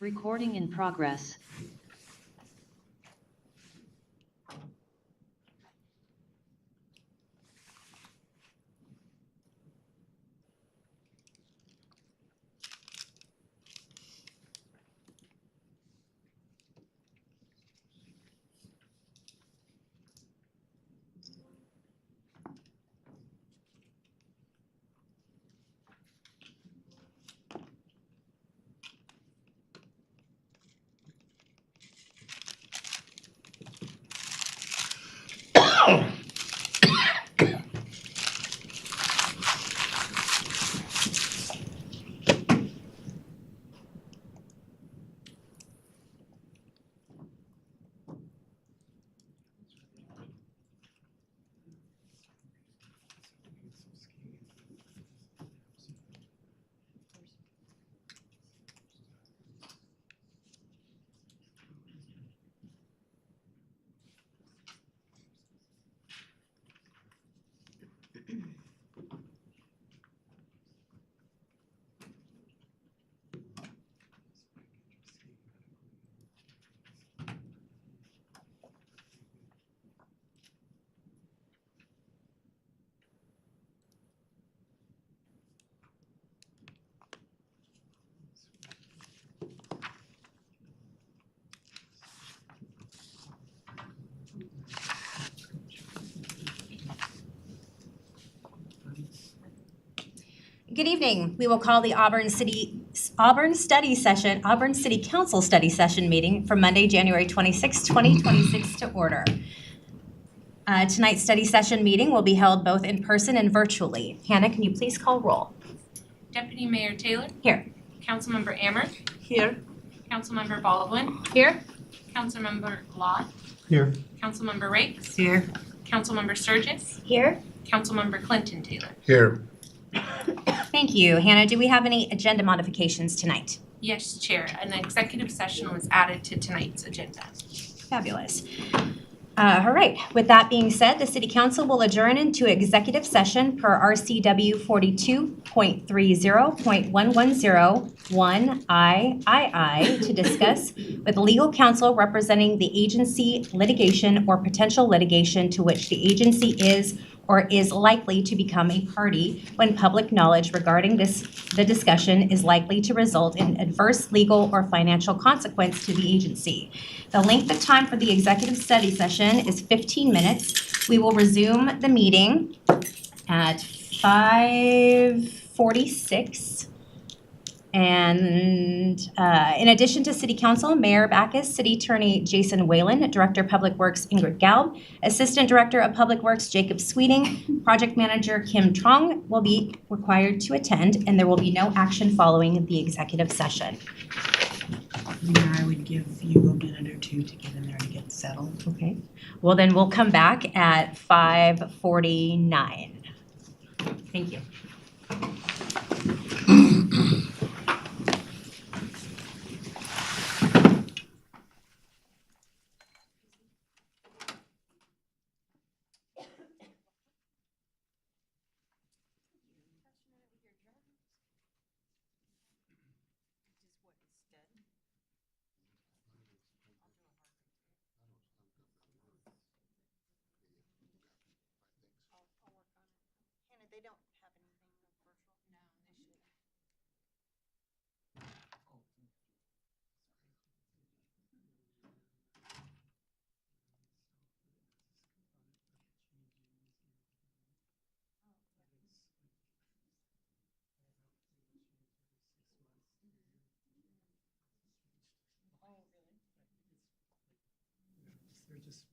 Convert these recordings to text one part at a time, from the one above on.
Recording in progress. Good evening. We will call the Auburn City Council Study Session meeting for Monday, January 26, 2026 to order. Tonight's study session meeting will be held both in person and virtually. Hannah, can you please call roll? Deputy Mayor Taylor. Here. Councilmember Ammer. Here. Councilmember Baldwin. Here. Councilmember Lott. Here. Councilmember Rakes. Here. Councilmember Sturgis. Here. Councilmember Clinton Taylor. Here. Thank you. Hannah, do we have any agenda modifications tonight? Yes, Chair. An executive session was added to tonight's agenda. Fabulous. All right. With that being said, the City Council will adjourn into executive session per RCW 42.30.1101II to discuss with legal counsel representing the agency litigation or potential litigation to which the agency is or is likely to become a party when public knowledge regarding the discussion is likely to result in adverse legal or financial consequence to the agency. The length of time for the executive study session is 15 minutes. We will resume the meeting at 5:46. And in addition to City Council, Mayor Backus, City Attorney Jason Whalen, Director of Public Works Ingrid Galb, Assistant Director of Public Works Jacob Sweeting, Project Manager Kim Trong will be required to attend, and there will be no action following the executive session. Mayor, I would give you a minute or two to get in there and get settled. Okay. Well, then we'll come back at 5:49. Thank you. They don't have anything virtual? No, they should. They're just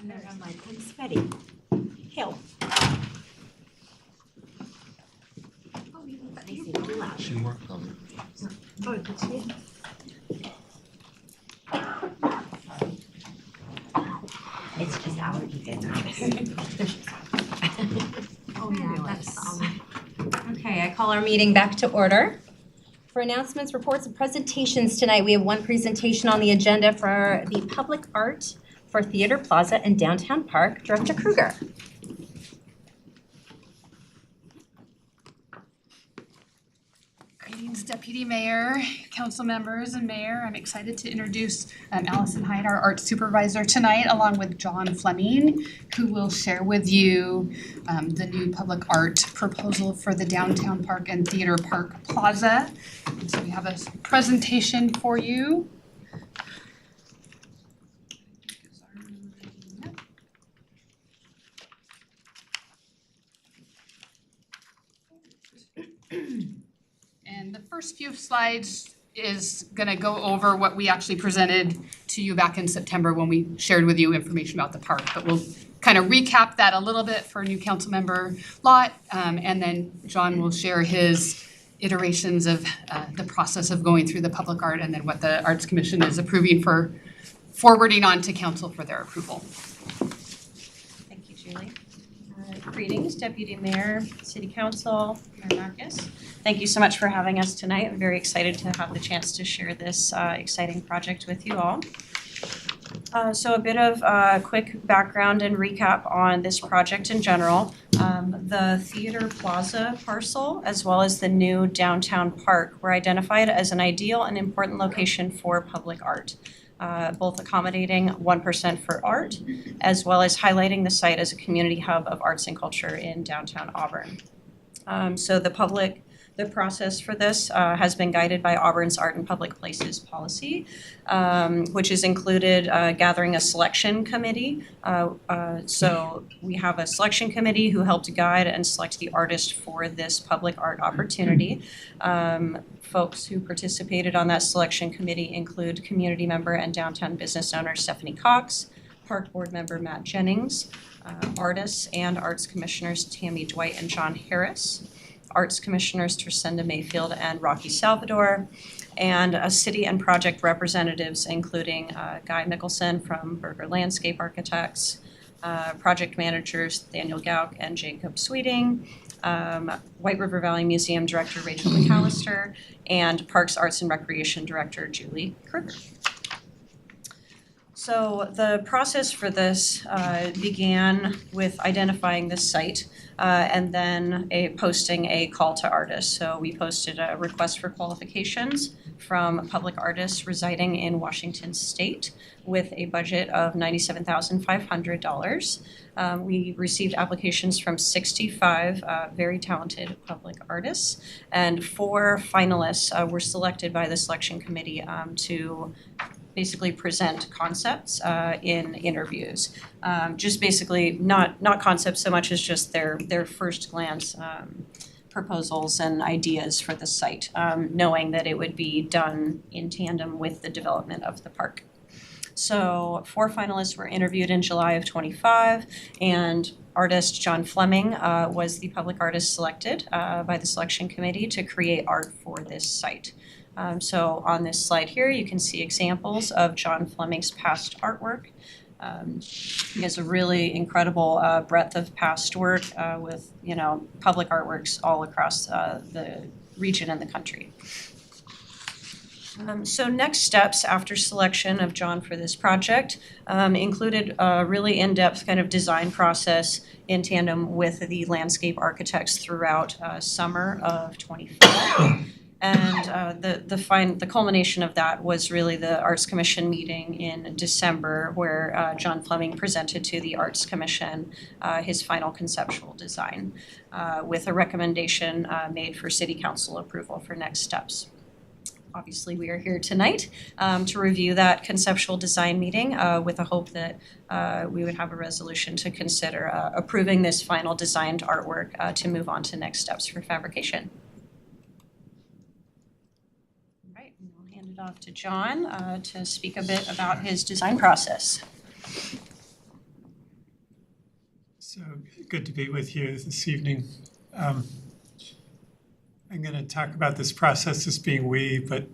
And then I'm like, I'm sweaty. Hail. Oh, you look crazy, too loud. She worked on it. Oh, did she? It's just allergy business. Oh, yeah, that's Okay, I call our meeting back to order. For announcements, reports, and presentations tonight, we have one presentation on the agenda for the public art for Theater Plaza and Downtown Park. Director Kruger. Greetings, Deputy Mayor, council members, and Mayor. I'm excited to introduce Allison Hyde, our art supervisor tonight, along with John Fleming, who will share with you the new public art proposal for the Downtown Park and Theater Park Plaza. And so we have a presentation for you. And the first few slides is going to go over what we actually presented to you back in September when we shared with you information about the park. But we'll kind of recap that a little bit for new council member Lott, and then John will share his iterations of the process of going through the public art and then what the Arts Commission is approving for forwarding on to council for their approval. Thank you, Julie. Greetings, Deputy Mayor, City Council, Mayor Marcus. Thank you so much for having us tonight. I'm very excited to have the chance to share this exciting project with you all. So a bit of quick background and recap on this project in general. The Theater Plaza parcel, as well as the new downtown park, were identified as an ideal and important location for public art. Both accommodating 1% for art, as well as highlighting the site as a community hub of arts and culture in downtown Auburn. So the process for this has been guided by Auburn's Art and Public Places policy, which has included gathering a selection committee. So we have a selection committee who helped guide and select the artist for this public art opportunity. Folks who participated on that selection committee include community member and downtown business owner Stephanie Cox, park board member Matt Jennings, artists and arts commissioners Tammy Dwight and John Harris, arts commissioners Tercinda Mayfield and Rocky Salvador, and city and project representatives including Guy Mickelson from Berger Landscape Architects, project managers Daniel Gauk and Jacob Sweeting, White River Valley Museum Director Rachel McAllister, and Parks Arts and Recreation Director Julie Kruger. So the process for this began with identifying this site and then posting a call to artists. So we posted a request for qualifications from public artists residing in Washington State with a budget of $97,500. We received applications from 65 very talented public artists, and 4 finalists were selected by the selection committee to basically present concepts in interviews. Just basically not concepts so much as just their first glance proposals and ideas for the site, knowing that it would be done in tandem with the development of the park. So 4 finalists were interviewed in July of 25, and artist John Fleming was the public artist selected by the selection committee to create art for this site. So on this slide here, you can see examples of John Fleming's past artwork. He has a really incredible breadth of past work with, public artworks all across the region and the country. So next steps after selection of John for this project included a really in-depth kind of design process in tandem with the landscape architects throughout summer of 25. And the culmination of that was really the Arts Commission meeting in December, where John Fleming presented to the Arts Commission his final conceptual design with a recommendation made for City Council approval for next steps. Obviously, we are here tonight to review that conceptual design meeting with a hope that we would have a resolution to consider approving this final designed artwork to move on to next steps for fabrication. All right, and I'll hand it off to John to speak a bit about his design process. So good to be with you this evening. I'm going to talk about this process as being we, but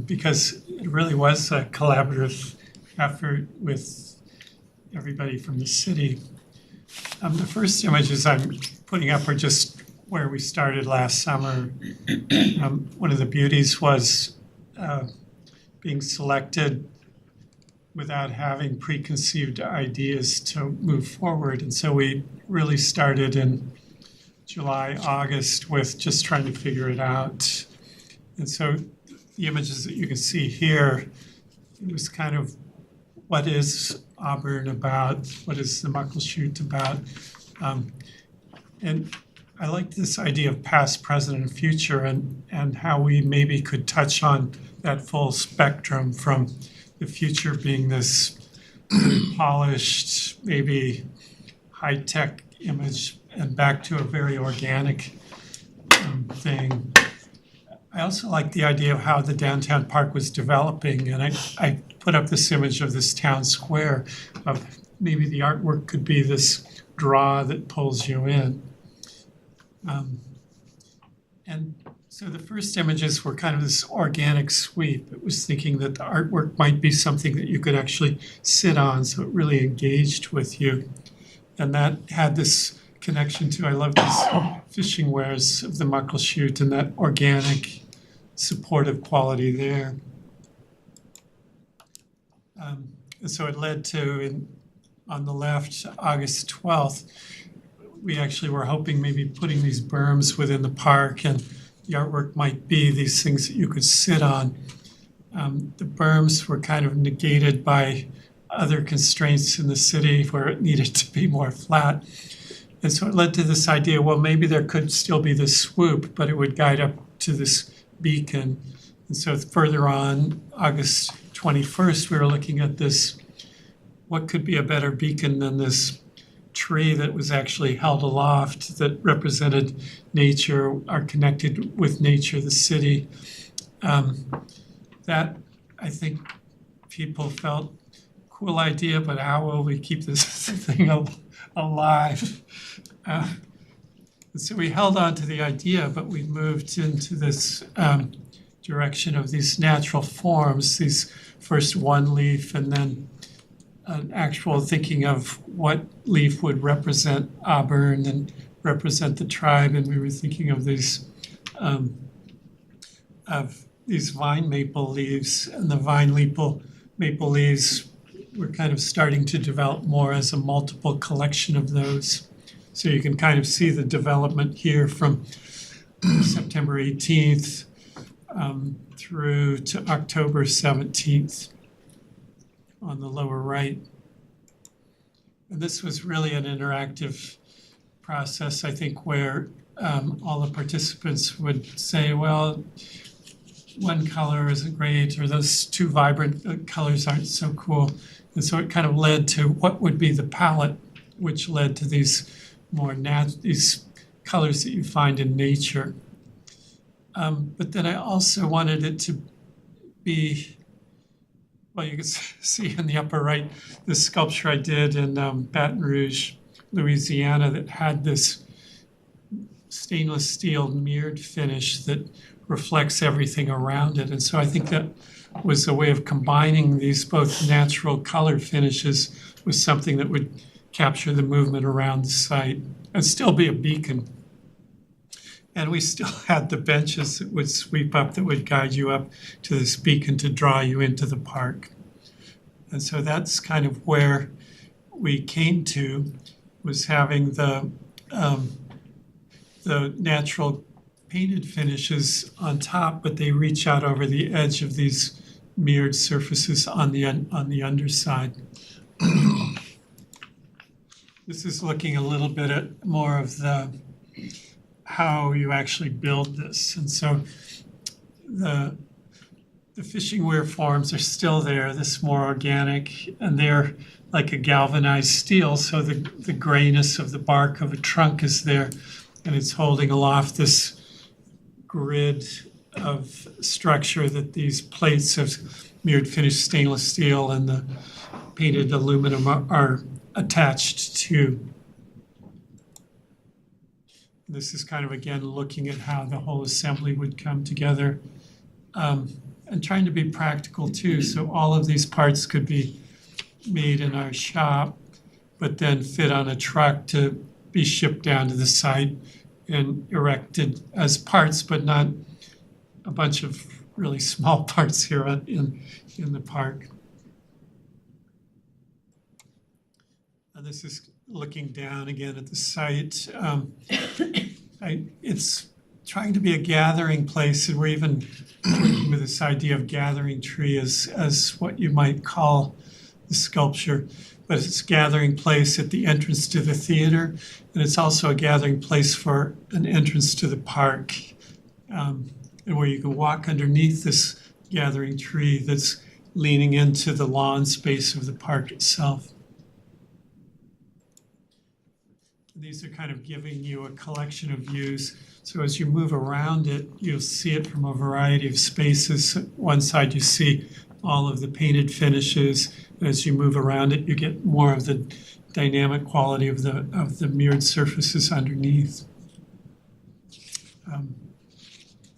because it really was a collaborative effort with everybody from the city. The first images I'm putting up are just where we started last summer. One of the beauties was being selected without having preconceived ideas to move forward. And so we really started in July, August with just trying to figure it out. And so the images that you can see here, it was kind of what is Auburn about? What is the Muckleshoot about? And I liked this idea of past, present, and future and how we maybe could touch on that full spectrum from the future being this polished, maybe high-tech image and back to a very organic thing. I also like the idea of how the downtown park was developing, and I put up this image of this town square of maybe the artwork could be this draw that pulls you in. And so the first images were kind of this organic sweep. It was thinking that the artwork might be something that you could actually sit on, so it really engaged with you. And that had this connection to, I love these fishing wares of the Muckleshoot and that organic supportive quality there. And so it led to, on the left, August 12th, we actually were hoping maybe putting these berms within the park, and the artwork might be these things that you could sit on. The berms were kind of negated by other constraints in the city where it needed to be more flat. And so it led to this idea, well, maybe there could still be this swoop, but it would guide up to this beacon. And so further on, August 21st, we were looking at this, what could be a better beacon than this tree that was actually held aloft that represented nature, are connected with nature, the city. That, I think, people felt cool idea, but how will we keep this thing alive? So we held on to the idea, but we moved into this direction of these natural forms, these first one leaf and then an actual thinking of what leaf would represent Auburn and represent the tribe. And we were thinking of these vine maple leaves, and the vine maple leaves were kind of starting to develop more as a multiple collection of those. So you can kind of see the development here from September 18th through to October 17th on the lower right. And this was really an interactive process, I think, where all the participants would say, well, one color isn't great, or those two vibrant colors aren't so cool. And so it kind of led to what would be the palette, which led to these more these colors that you find in nature. But then I also wanted it to be, well, you can see in the upper right, this sculpture I did in Baton Rouge, Louisiana, that had this stainless steel mirrored finish that reflects everything around it. And so I think that was a way of combining these both natural color finishes with something that would capture the movement around the site and still be a beacon. And we still had the benches that would sweep up, that would guide you up to this beacon to draw you into the park. And so that's kind of where we came to, was having the natural painted finishes on top, but they reach out over the edge of these mirrored surfaces on the underside. This is looking a little bit at more of the how you actually build this. And so the fishing weir forms are still there, this more organic, and they're like a galvanized steel, so the grayness of the bark of a trunk is there, and it's holding aloft this grid of structure that these plates of mirrored finished stainless steel and the painted aluminum are attached to. This is kind of, again, looking at how the whole assembly would come together, and trying to be practical too. So all of these parts could be made in our shop, but then fit on a truck to be shipped down to the site and erected as parts, but not a bunch of really small parts here in the park. And this is looking down again at the site. It's trying to be a gathering place, and we're even working with this idea of gathering tree as what you might call the sculpture. But it's a gathering place at the entrance to the theater, and it's also a gathering place for an entrance to the park, and where you can walk underneath this gathering tree that's leaning into the lawn space of the park itself. These are kind of giving you a collection of views. So as you move around it, you'll see it from a variety of spaces. One side you see all of the painted finishes. As you move around it, you get more of the dynamic quality of the mirrored surfaces underneath.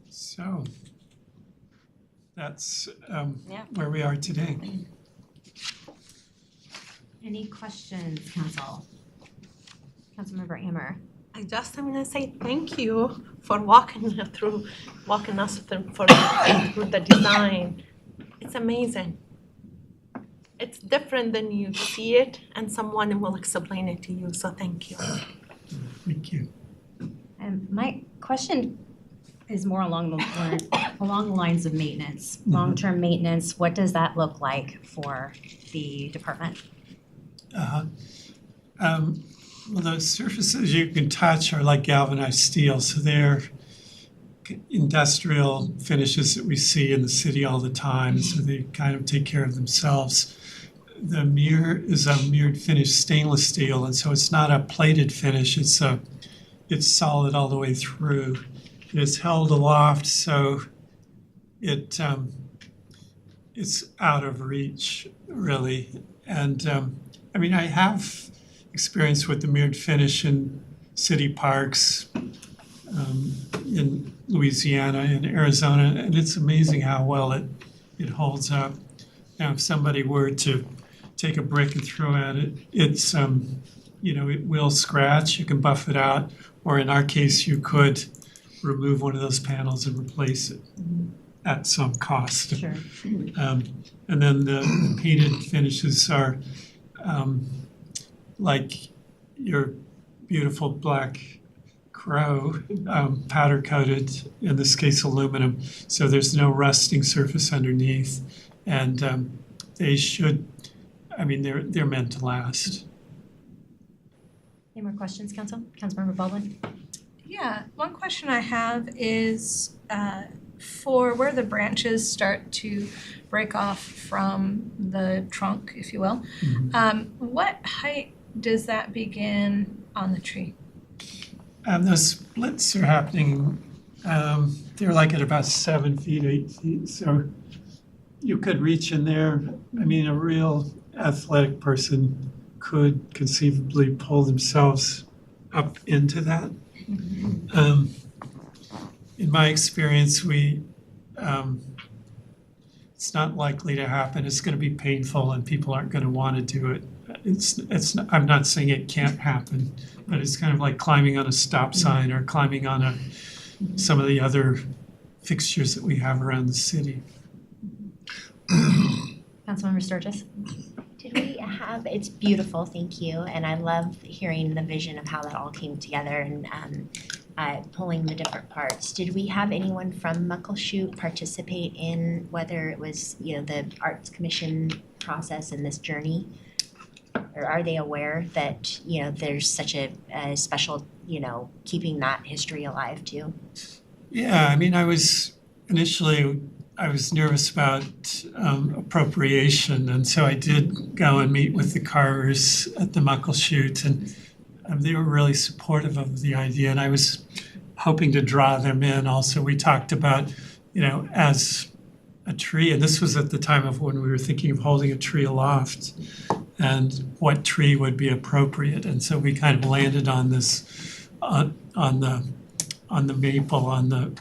So that's where we are today. Any questions, Council? Councilmember Ammer. I just am gonna say thank you for walking us through the design. It's amazing. It's different than you see it, and someone will explain it to you. So thank you. Thank you. My question is more along the lines of maintenance, long-term maintenance. What does that look like for the department? Well, the surfaces you can touch are like galvanized steel, so they're industrial finishes that we see in the city all the time, so they kind of take care of themselves. The mirror is a mirrored finished stainless steel, and so it's not a plated finish, it's solid all the way through. It is held aloft, so it's out of reach, really. And I mean, I have experience with the mirrored finish in city parks in Louisiana and Arizona, and it's amazing how well it holds up. Now, if somebody were to take a brick and throw at it, it's it will scratch. You can buff it out, or in our case, you could remove one of those panels and replace it at some cost. Sure. And then the painted finishes are like your beautiful black crow, powder coated, in this case aluminum, so there's no rusting surface underneath, and they're meant to last. Any more questions, Councilmember Baldwin? Yeah, one question I have is for where the branches start to break off from the trunk, if you will, what height does that begin on the tree? Those splits are happening, they're like at about 7 feet, 8 feet, so you could reach in there. I mean, a real athletic person could conceivably pull themselves up into that. In my experience, it's not likely to happen. It's going to be painful, and people aren't going to want to do it. I'm not saying it can't happen, but it's kind of like climbing on a stop sign or climbing on some of the other fixtures that we have around the city. Councilmember Sturgis? Did we have, it's beautiful, thank you, and I love hearing the vision of how that all came together and pulling the different parts. Did we have anyone from Muckleshoot participate in whether it was, the Arts Commission process in this journey? Or are they aware that, there's such a special, keeping that history alive too? Yeah, I mean, I was nervous about appropriation, and so I did go and meet with the carvers at the Muckleshoot, and they were really supportive of the idea, and I was hoping to draw them in. Also, we talked about, as a tree, and this was at the time of when we were thinking of holding a tree aloft, and what tree would be appropriate, and so we kind of landed on this on the maple, on the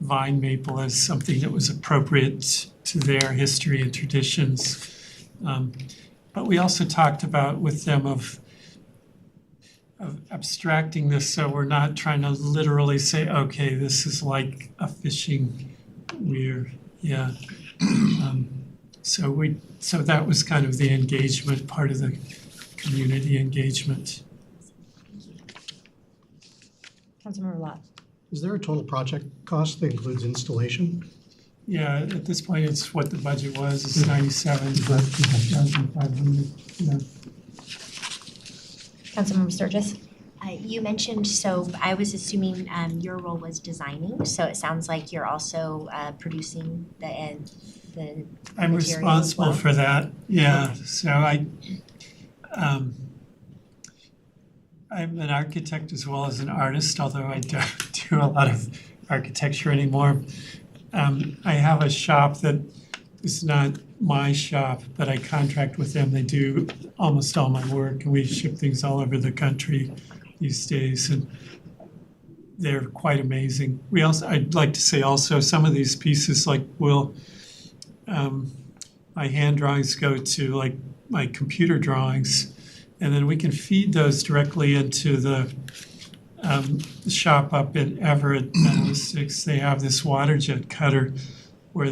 vine maple as something that was appropriate to their history and traditions. But we also talked about with them of abstracting this so we're not trying to literally say, okay, this is like a fishing weir. Yeah. So that was kind of the engagement, part of the community engagement. Councilmember Lott. Is there a total project cost that includes installation? Yeah, at this point, it's what the budget was, it's 97,500, yeah. Councilmember Sturgis. You mentioned, so I was assuming your role was designing, so it sounds like you're also producing the I'm material as responsible well? for that, yeah, so I'm an architect as well as an artist, although I don't do a lot of architecture anymore. I have a shop that is not my shop, but I contract with them. They do almost all my work, and we ship things all over the country these days, and they're quite amazing. I'd like to say also, some of these pieces, like my hand drawings go to like my computer drawings, and then we can feed those directly into the shop up in Everett, Meadow 6. They have this water jet cutter where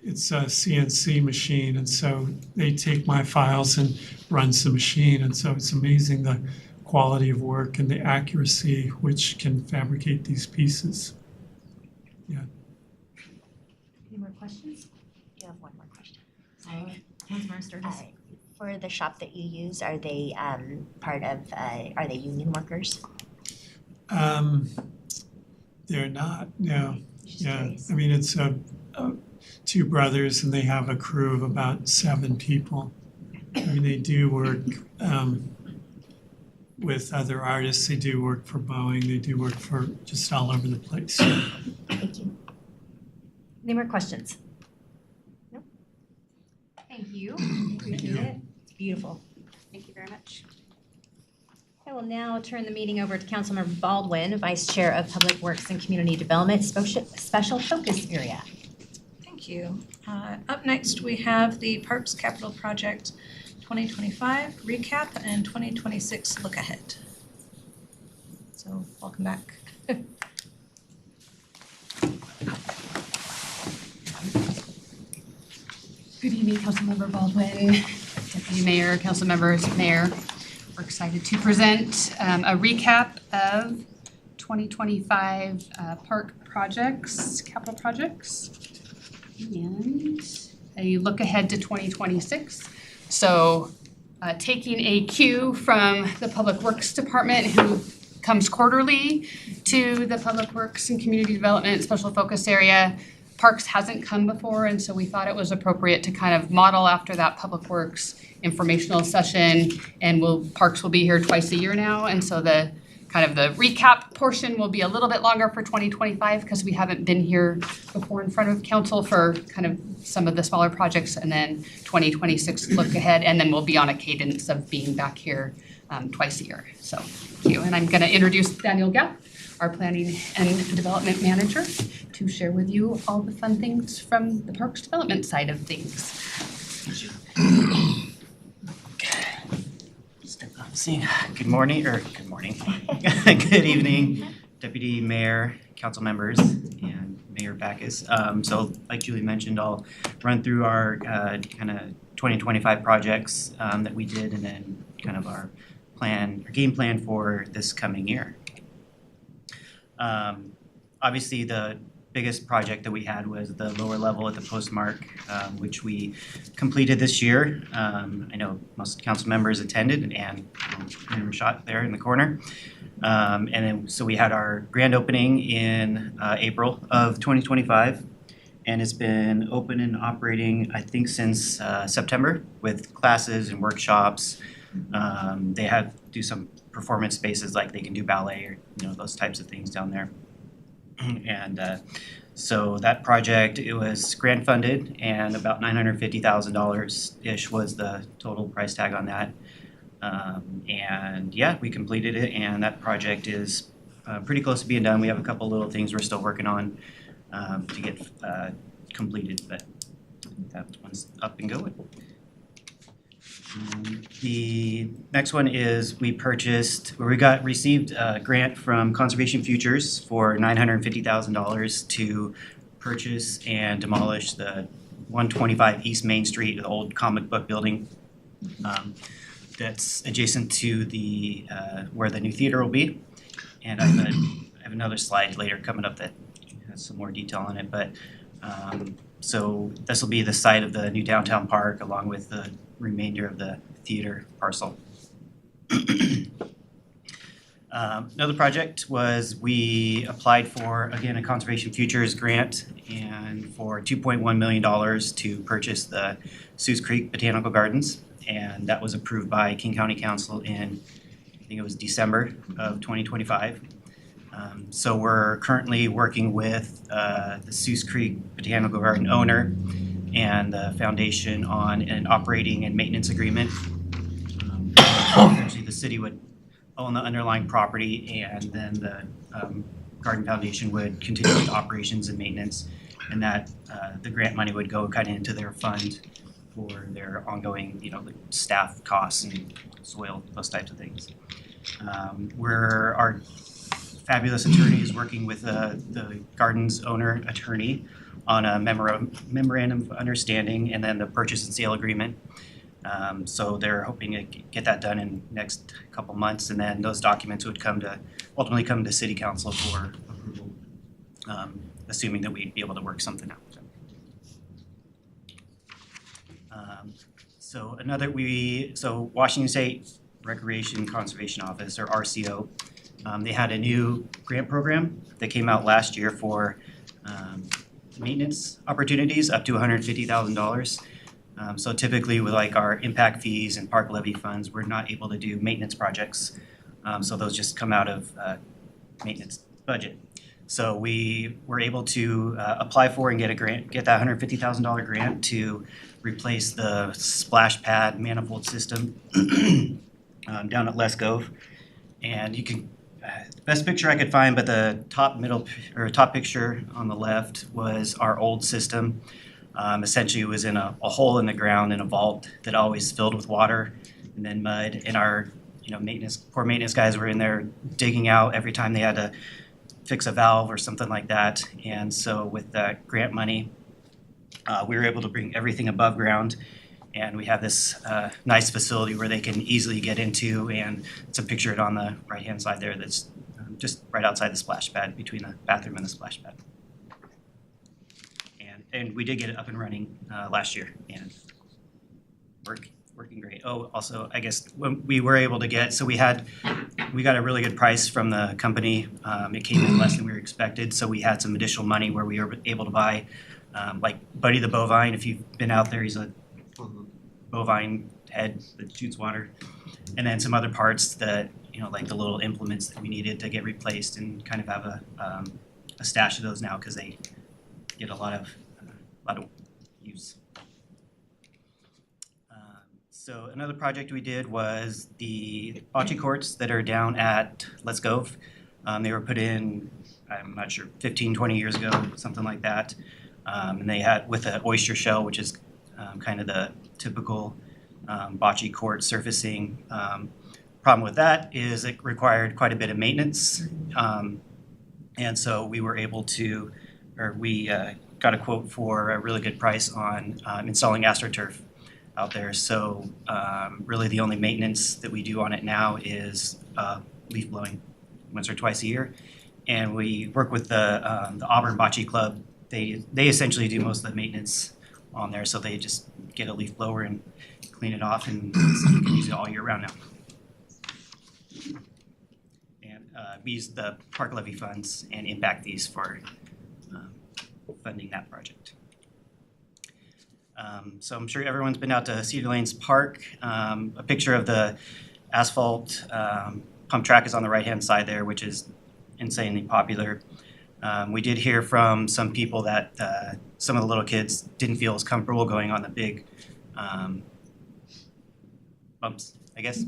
it's a CNC machine, and so they take my files and runs the machine, and so it's amazing the quality of work and the accuracy which can fabricate these pieces. Yeah. Any more questions? You have one more question. Councilmember Sturgis. For the shop that you use, are they part of, are they union workers? They're not, no. Just Yeah, curious. I mean, it's two brothers, and they have a crew of about 7 people. I mean, they do work with other artists. They do work for Boeing. They do work for just all over the place. Thank you. Any more questions? No? Thank you. Appreciate it. It's beautiful. Thank you very much. I will now turn the meeting over to Councilmember Baldwin, Vice Chair of Public Works and Community Development, Special Focus Area. Thank you. Up next, we have the Parks Capital Project 2025 recap and 2026 look ahead. So welcome back. Good evening, Councilmember Baldwin, Deputy Mayor, Council members, Mayor. We're excited to present a recap of 2025 park projects, capital projects, and a look ahead to 2026. So taking a cue from the Public Works Department, who comes quarterly to the Public Works and Community Development Special Focus Area, Parks hasn't come before, and so we thought it was appropriate to kind of model after that Public Works informational session, and Parks will be here twice a year now, and so the kind of the recap portion will be a little bit longer for 2025 because we haven't been here before in front of council for kind of some of the smaller projects, and then 2026 look ahead, and then we'll be on a cadence of being back here twice a year. So thank you, and I'm going to introduce Daniel Gapp, our Planning and Development Manager, to share with you all the fun things from the Parks Development side of things. Good morning, good evening, Deputy Mayor, council members, and Mayor Backus. So like Julie mentioned, I'll run through our kind of 2025 projects that we did, and then kind of our game plan for this coming year. Obviously, the biggest project that we had was the lower level at the Postmark, which we completed this year. I know most council members attended, and Rashad there in the corner. And then, so we had our grand opening in April of 2025, and it's been open and operating, I think, since September with classes and workshops. They do some performance spaces, like they can do ballet or those types of things down there. And so that project, it was grant funded, and about $950,000-ish was the total price tag on that. And yeah, we completed it, and that project is pretty close to being done. We have a couple little things we're still working on to get completed, but that one's up and going. The next one is we received a grant from Conservation Futures for $950,000 to purchase and demolish the 125 East Main Street, the old comic book building that's adjacent to the where the new theater will be. And I have another slide later coming up that has some more detail on it, but so this will be the site of the new downtown park along with the remainder of the theater parcel. Another project was we applied for, again, a Conservation Futures grant and for $2.1 million to purchase the Seuss Creek Botanical Gardens. And that was approved by King County Council in, I think it was December of 2025. So we're currently working with the Seuss Creek Botanical Garden owner and the foundation on an operating and maintenance agreement. Essentially, the city would own the underlying property, and then the Garden Foundation would continue with operations and maintenance, and that the grant money would go kind of into their fund for their ongoing, like staff costs and soil, those types of things. Our fabulous attorney is working with the garden's owner attorney on a memorandum of understanding and then the purchase and sale agreement. So they're hoping to get that done in next couple months, and then those documents would ultimately come to City Council for approval, assuming that we'd be able to work something out. So Washington State Recreation Conservation Office, or RCO, they had a new grant program that came out last year for maintenance opportunities up to $150,000. So typically with like our impact fees and park levy funds, we're not able to do maintenance projects. So those just come out of maintenance budget. So we were able to apply for and get that $150,000 grant to replace the splash pad manifold system down at Les Gove. And you can, best picture I could find, but the top picture on the left was our old system. Essentially, it was in a hole in the ground in a vault that always filled with water and then mud. And our poor maintenance guys were in there digging out every time they had to fix a valve or something like that. And so with that grant money, we were able to bring everything above ground. And we have this nice facility where they can easily get into, and it's a picture on the right-hand side there that's just right outside the splash pad, between the bathroom and the splash pad. And we did get it up and running last year, and working great. Oh, also, I guess when we were able to we got a really good price from the company. It came in less than we were expected, so we had some additional money where we were able to buy, like Buddy the bovine. If you've been out there, he's a bovine head that shoots water, and then some other parts that like the little implements that we needed to get replaced, and kind of have a stash of those now because they get a lot of use. So another project we did was the bocce courts that are down at Les Gove. They were put in, I'm not sure, 15, 20 years ago, something like that. And they had with an oyster shell, which is kind of the typical bocce court surfacing. Problem with that is it required quite a bit of maintenance. And so we were able to, we got a quote for a really good price on installing AstroTurf out there. So really the only maintenance that we do on it now is leaf blowing once or twice a year. And we work with the Auburn Bocce Club. They essentially do most of the maintenance on there. So they just get a leaf blower and clean it off, and you can use it all year round now. And we use the park levy funds and impact fees for funding that project. So I'm sure everyone's been out to Cedar Lanes Park. A picture of the asphalt pump track is on the right-hand side there, which is insanely popular. We did hear from some people that some of the little kids didn't feel as comfortable going on the big bumps, I guess.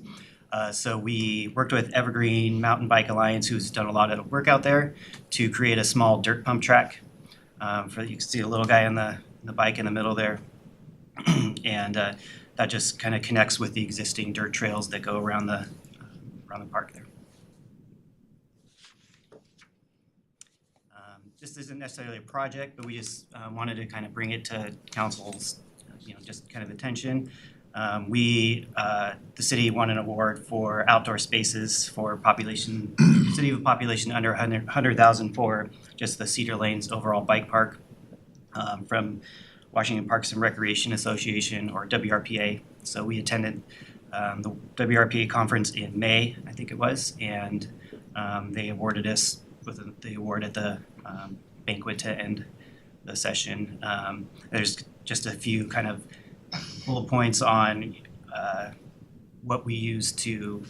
So we worked with Evergreen Mountain Bike Alliance, who's done a lot of work out there, to create a small dirt pump track. You can see a little guy on the bike in the middle there. And that just kind of connects with the existing dirt trails that go around the park there. This isn't necessarily a project, but we just wanted to kind of bring it to council's, just kind of attention. The city won an award for outdoor spaces for city of a population under 100,000 for just the Cedar Lanes overall bike park from Washington Parks and Recreation Association, or WRPA. So we attended the WRPA conference in May, I think it was, and they awarded us with the award at the banquet to end the session. There's just a few kind of bullet points on what we used to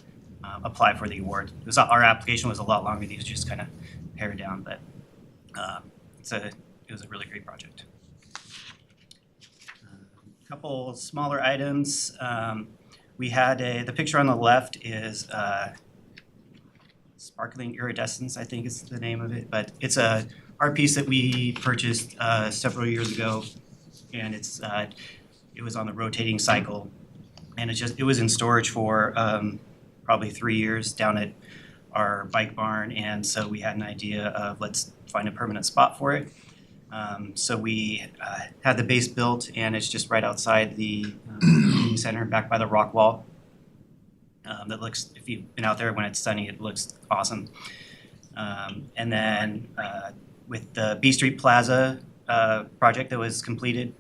apply for the award. Our application was a lot longer. These just kind of pared down, but it was a really great project. A couple smaller items. We had the picture on the left is Sparkling Iridescence, I think is the name of it, but it's a art piece that we purchased several years ago, and it was on the rotating cycle, and it was in storage for probably 3 years down at our bike barn, and so we had an idea of let's find a permanent spot for it. So we had the base built, and it's just right outside the community center, back by the rock wall. That looks, if you've been out there when it's sunny, it looks awesome. And then with the B Street Plaza project that was completed,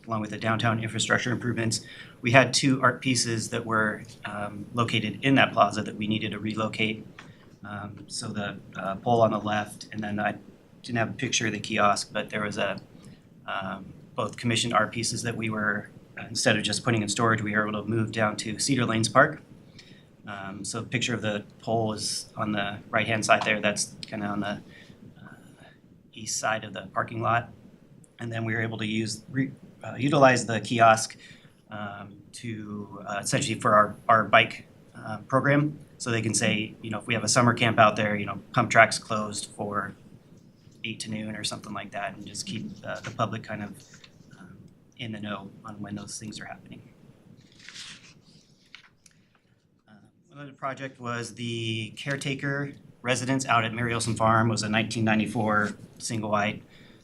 along with the downtown infrastructure improvements, we had 2 art pieces that were located in that plaza that we needed to relocate. So the pole on the left, and then I didn't have a picture of the kiosk, but there was both commissioned art pieces that we were, instead of just putting in storage, we were able to move down to Cedar Lanes Park. So a picture of the pole is on the right-hand side there. That's kind of on the east side of the parking lot. And then we were able to utilize the kiosk to essentially for our bike program. So they can say, if we have a summer camp out there, pump track's closed for 8 to noon or something like that, and just keep the public kind of in the know on when those things are happening. Another project was the caretaker residence out at Mary Olson Farm. It was a 1994 single-wide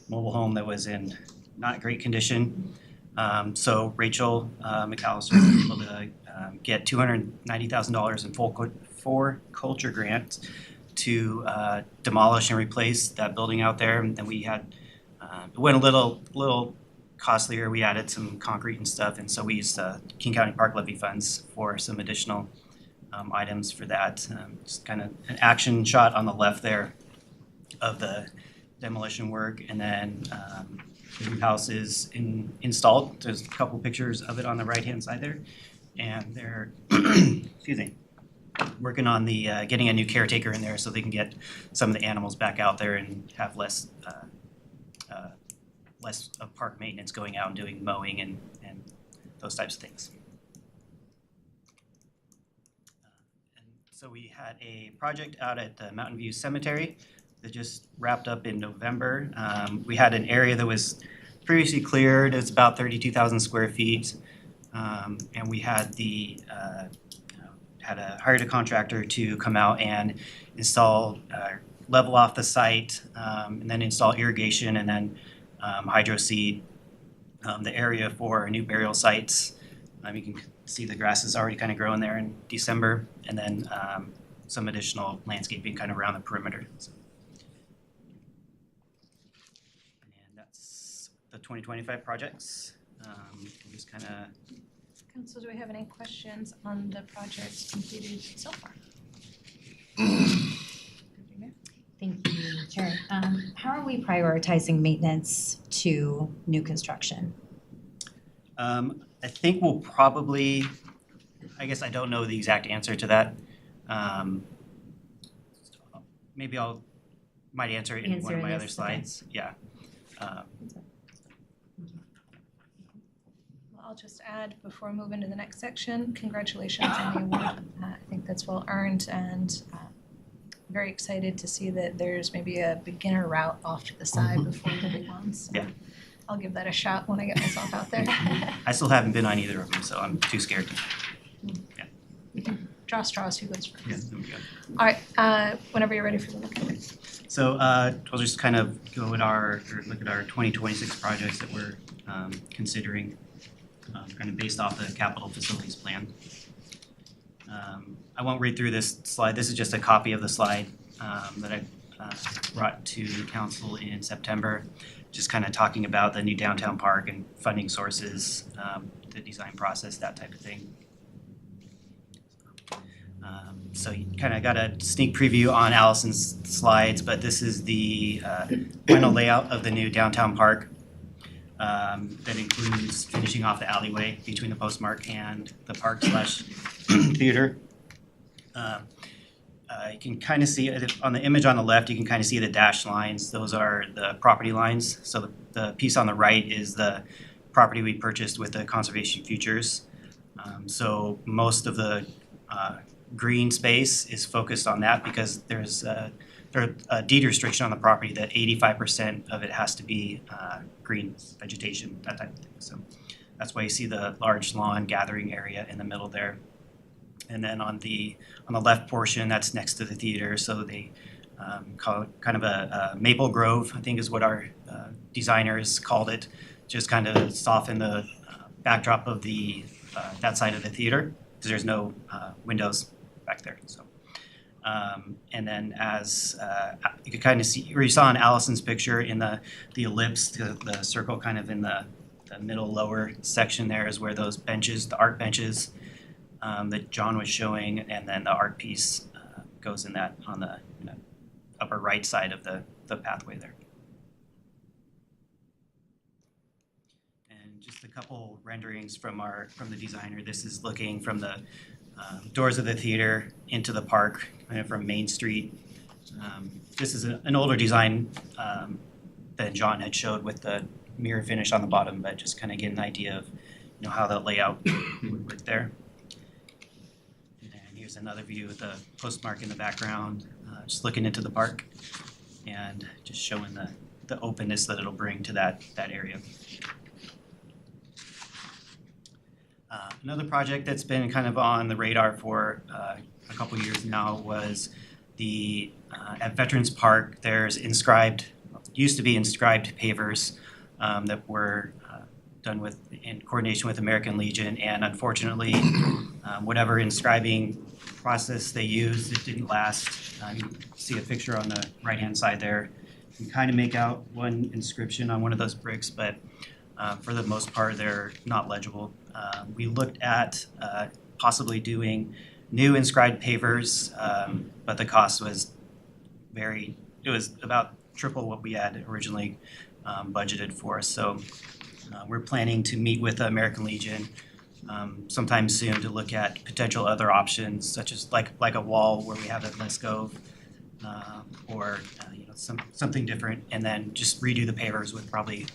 mobile home that was in not great condition. So Rachel McAllister was able to get $290,000 in full culture grant to demolish and replace that building out there. And we had it went a little costlier. We added some concrete and stuff, and so we used King County Park levy funds for some additional items for that. Just kind of an action shot on the left there of the demolition work, and then the new house is installed. There's a couple pictures of it on the right-hand side there, and they're excuse me, working on the getting a new caretaker in there so they can get some of the animals back out there and have less of park maintenance going out and doing mowing and those types of things. And so we had a project out at the Mountain View Cemetery that just wrapped up in November. We had an area that was previously cleared. It's about 32,000 square feet. And we had hired a contractor to come out and install, level off the site, and then install irrigation, and then hydro seed the area for new burial sites. You can see the grass is already kind of growing there in December, and then some additional landscaping kind of around the perimeter. So, and that's the 2025 projects. Just kind of. Council, do we have any questions on the projects completed so far? Thank you, Chair. How are we prioritizing maintenance to new construction? I think we'll probably, I guess I don't know the exact answer to that. Maybe might answer it in one of my other slides. Yeah. I'll just add before moving to the next section, congratulations on the award. I think that's well earned, and very excited to see that there's maybe a beginner route off to the side before the big ones. So Yeah. I'll give that a shot when I get myself out there. I still haven't been on either of them, so I'm too scared. Draw straws, who goes first? Yeah, there we go. All right, whenever you're ready for the look at it. So we'll just kind of go at look at our 2026 projects that we're considering, kind of based off the capital facilities plan. I won't read through this slide. This is just a copy of the slide that I brought to council in September, just kind of talking about the new downtown park and funding sources, the design process, that type of thing. So you kind of got a sneak preview on Allison's slides, but this is the final layout of the new downtown park that includes finishing off the alleyway between the Postmark and the park / theater. You can kind of see on the image on the left, you can kind of see the dashed lines. Those are the property lines. So the piece on the right is the property we purchased with the Conservation Futures. So most of the green space is focused on that because there's a deed restriction on the property that 85% of it has to be green vegetation, that type of thing. So that's why you see the large lawn gathering area in the middle there. And then on the left portion, that's next to the theater. So they call it kind of a maple grove, I think is what our designers called it, just kind of soften the backdrop of the that side of the theater because there's no windows back there. So, and then as you could kind of see, or you saw in Allison's picture in the ellipse, the circle kind of in the middle lower section there is where those benches, the art benches that John was showing, and then the art piece goes in that on the upper right side of the pathway there. And just a couple renderings from the designer. This is looking from the doors of the theater into the park, kind of from Main Street. This is an older design that John had showed with the mirror finish on the bottom, but just kind of get an idea of how the layout would work there. And here's another view of the Postmark in the background, just looking into the park and just showing the openness that it'll bring to that area. Another project that's been kind of on the radar for a couple years now was at Veterans Park, there's used to be inscribed pavers that were done in coordination with American Legion, and unfortunately, whatever inscribing process they used, it didn't last. You see a picture on the right-hand side there. You can kind of make out one inscription on one of those bricks, but for the most part, they're not legible. We looked at possibly doing new inscribed pavers, but the cost was it was about triple what we had originally budgeted for. So we're planning to meet with the American Legion sometime soon to look at potential other options, such as like a wall where we have a Lescove, or something different, and then just redo the pavers with probably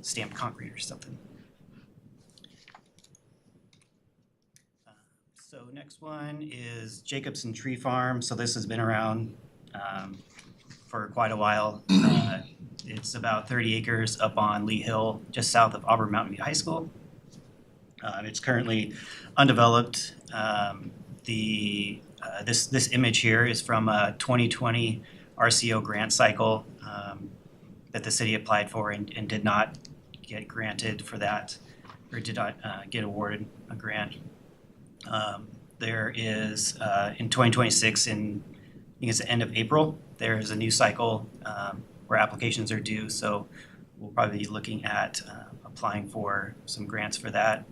stamped concrete or something. So next one is Jacobson Tree Farm. So this has been around for quite a while. It's about 30 acres up on Lee Hill, just south of Auburn Mountain View High School. It's currently undeveloped. This image here is from a 2020 RCO grant cycle that the city applied for and did not get granted for that, or did not get awarded a grant. There is in 2026, I think it's the end of April, there is a new cycle where applications are due, so we'll probably be looking at applying for some grants for that.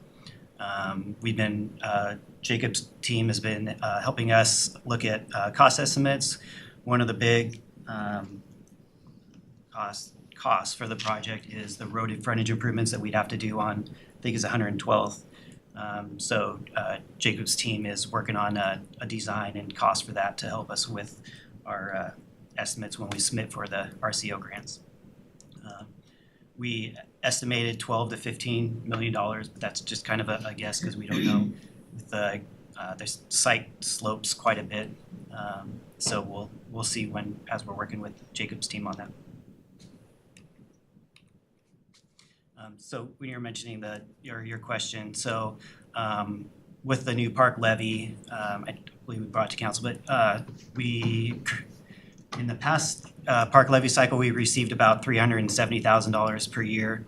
Jacob's team has been helping us look at cost estimates. One of the big costs for the project is the road frontage improvements that we'd have to do on, I think it's 112th. So Jacob's team is working on a design and cost for that to help us with our estimates when we submit for the RCO grants. We estimated $12 to $15 million, but that's just kind of a guess because we don't know. With the site slopes quite a bit, so we'll see as we're working with Jacob's team on that. So when you're mentioning your question, so with the new park levy, I believe we brought it to council, but we in the past park levy cycle we received about $370,000 per year.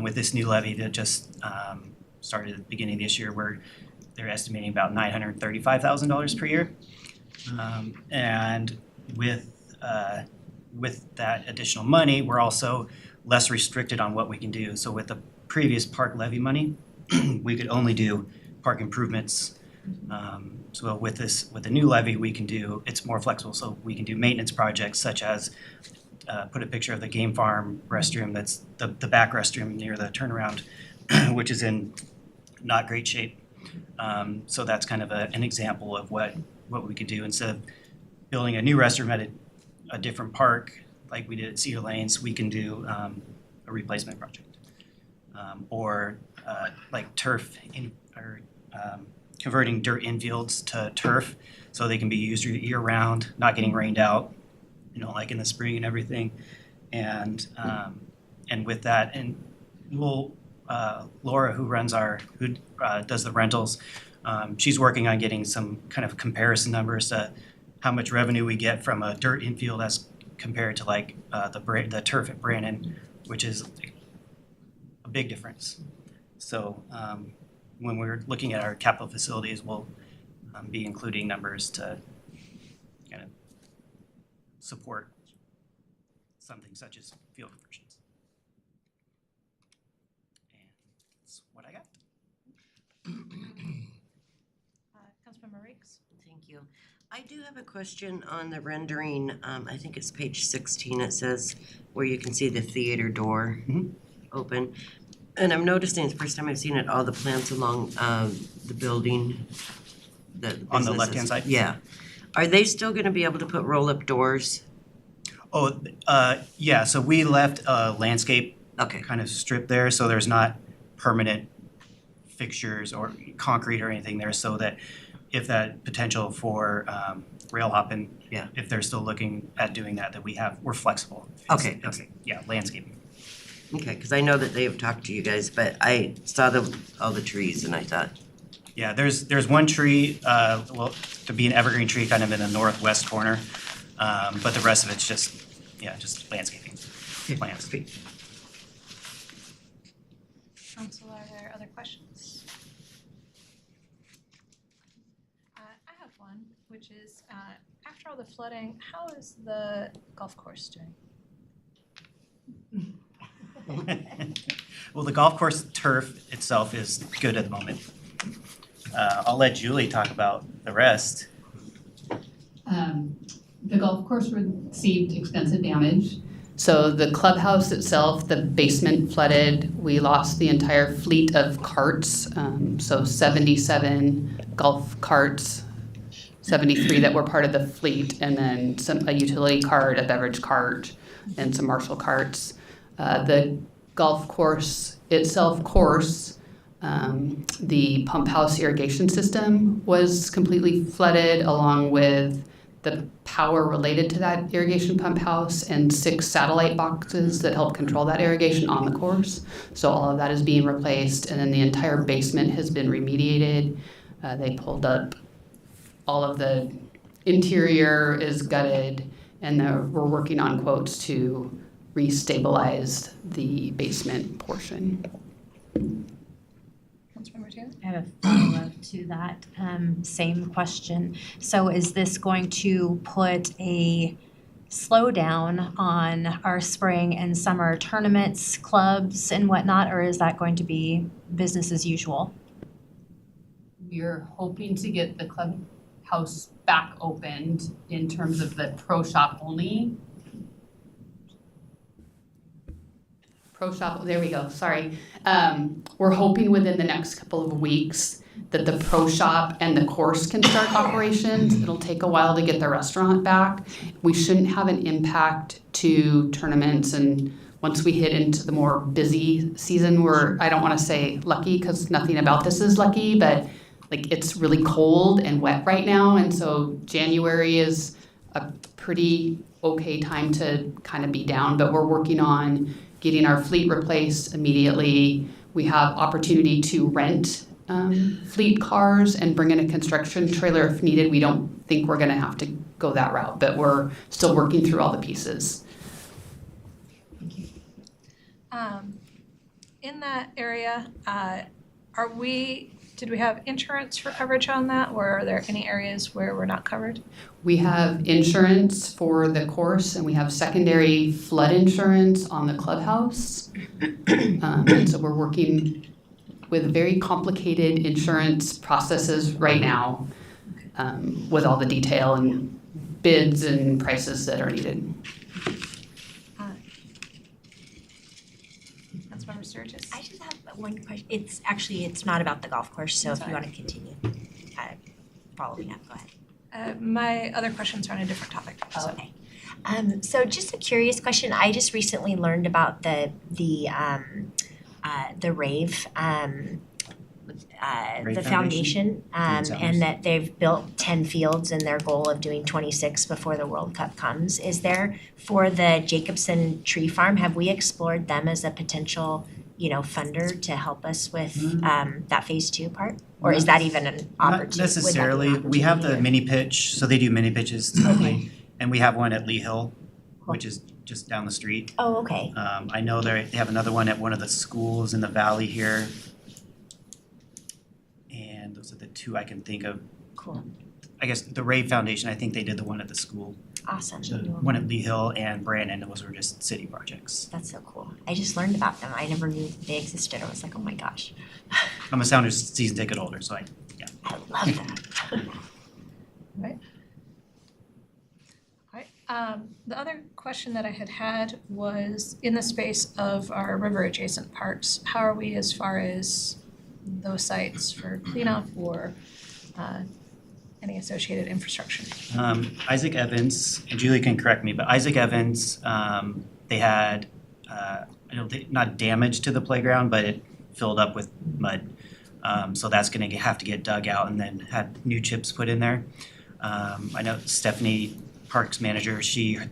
With this new levy that just started at the beginning of this year, where they're estimating about $935,000 per year, and with that additional money, we're also less restricted on what we can do. So with the previous park levy money, we could only do park improvements. So with the new levy, it's more flexible. So we can do maintenance projects such as put a picture of the game farm restroom. That's the back restroom near the turnaround, which is in not great shape. So that's kind of an example of what we could do. Instead of building a new restroom at a different park, like we did at Cedar Lanes, we can do a replacement project. Or like turf converting dirt infields to turf so they can be used year round, not getting rained out, like in the spring and everything. And with that, and Laura, who does the rentals, she's working on getting some kind of comparison numbers to how much revenue we get from a dirt infield as compared to like the turf at Brandon, which is a big difference. So when we're looking at our capital facilities, we'll be including numbers to kind of support something such as field conversions. And that's what I got. Councilmember Rakes? Thank you. I do have a question on the rendering. I think it's page 16. It says where you can see the theater door open. And I'm noticing, it's the first time I've seen it, all the plants along the building. On the left-hand side? Yeah. Are they still going to be able to put roll-up doors? Oh, yeah, so we left a landscape kind of strip there, so there's not permanent fixtures or concrete or anything there, so that if that potential for rail hopping, if they're still looking at doing that we're flexible. Okay. Yeah, landscaping. Okay, because I know that they have talked to you guys, but I saw all the trees and I thought. Yeah, there's one tree, to be an evergreen tree kind of in the northwest corner, but the rest of it's just landscaping, plants. Council, are there other questions? I have one, which is, after all the flooding, how is the golf course doing? Well, the golf course turf itself is good at the moment. I'll let Julie talk about the rest. The golf course received extensive damage. So the clubhouse itself, the basement flooded. We lost the entire fleet of carts, so 77 golf carts, 73 that were part of the fleet, and then a utility cart, a beverage cart, and some Marshall carts. The golf course itself, the pump house irrigation system was completely flooded, along with the power related to that irrigation pump house and 6 satellite boxes that help control that irrigation on the course. So all of that is being replaced, and then the entire basement has been remediated. They pulled up all of the interior is gutted, and we're working on quotes to restabilize the basement portion. Councilmember Taylor? I have a follow-up to that same question. So is this going to put a slowdown on our spring and summer tournaments, clubs, and whatnot, or is that going to be business as usual? We're hoping to get the clubhouse back opened in terms of the pro shop only. Pro shop, there we go, sorry. We're hoping within the next couple of weeks that the pro shop and the course can start operations. It'll take a while to get the restaurant back. We shouldn't have an impact to tournaments and once we hit into the more busy season, I don't want to say lucky because nothing about this is lucky, but like it's really cold and wet right now. And so January is a pretty okay time to kind of be down, but we're working on getting our fleet replaced immediately. We have opportunity to rent fleet cars and bring in a construction trailer if needed. We don't think we're gonna have to go that route, but we're still working through all the pieces. In that area, did we have insurance for coverage on that, or are there any areas where we're not covered? We have insurance for the course, and we have secondary flood insurance on the clubhouse. And so we're working with very complicated insurance processes right now, with all the detail and bids and prices that are needed. Councilmember Sturgis? I just have one question. It's not about the golf course, so if you want to continue following up, go ahead. My other questions are on a different topic. Oh, okay. So just a curious question. I just recently learned about the rave, the foundation, and that they've built 10 fields and their goal of doing 26 before the World Cup comes. Is there, for the Jacobson Tree Farm, have we explored them as a potential, funder to help us with that phase 2 part? Or is that even an opportunity? Not necessarily. We have the mini pitch, so they do mini pitches typically. And we have one at Lee Hill, which is just down the street. Oh, okay. I know they have another one at one of the schools in the valley here. And those are the two I can think of. Cool. I guess the Rave Foundation, I think they did the one at the school. Awesome. The one at Lee Hill and Brandon, those were just city projects. That's so cool. I just learned about them. I never knew they existed. I was like, oh my gosh. I'm a Sounders season ticket holder, so I love that. Right. The other question that I had was in the space of our river adjacent parks, how are we as far as those sites for cleanup or any associated infrastructure? Isaac Evans, and Julie can correct me, but Isaac Evans, they had, not damage to the playground, but it filled up with mud. So that's gonna have to get dug out and then had new chips put in there. I know Stephanie, parks manager,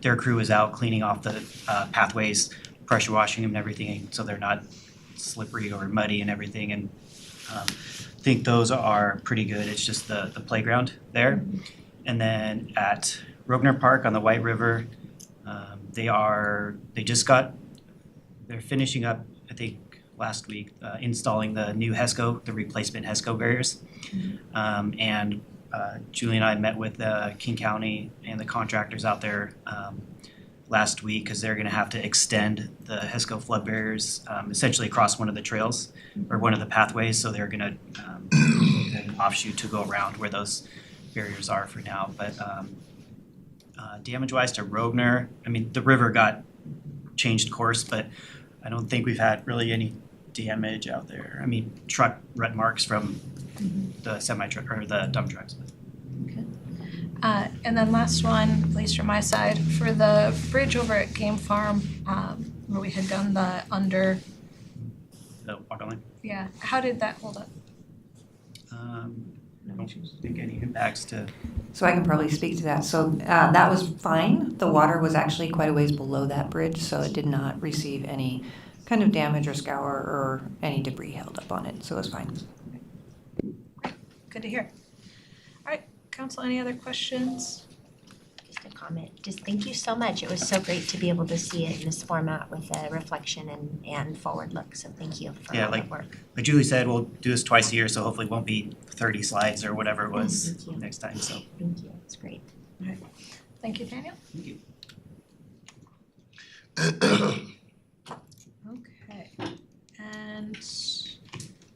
their crew is out cleaning off the pathways, pressure washing them and everything, so they're not slippery or muddy and everything. And I think those are pretty good. It's just the playground there. And then at Rogner Park on the White River, they're finishing up, I think last week, installing the new HESCO, the replacement HESCO barriers. And Julie and I met with King County and the contractors out there last week because they're going to have to extend the HESCO flood barriers essentially across one of the trails or one of the pathways. So they're going to an offshoot to go around where those barriers are for now. But damage-wise to Rogner, I mean, the river got changed course, but I don't think we've had really any damage out there. I mean, truck rut marks from the semi-truck or the dump trucks. And then last one, at least from my side, for the bridge over at Game Farm, where we had done the The water line? Yeah, how did that hold up? I don't think any impacts to. So I can probably speak to that. So that was fine. The water was actually quite a ways below that bridge, so it did not receive any kind of damage or scour or any debris held up on it, so it was fine. Good to hear. All right, council, any other questions? Just a comment. Just thank you so much. It was so great to be able to see it in this format with a reflection and forward look. So thank you for all the work. Like Julie said, we'll do this twice a year, so hopefully it won't be 30 slides or whatever it was next time. So thank you. It's great. All right. Thank you, Daniel. Thank you. Okay. And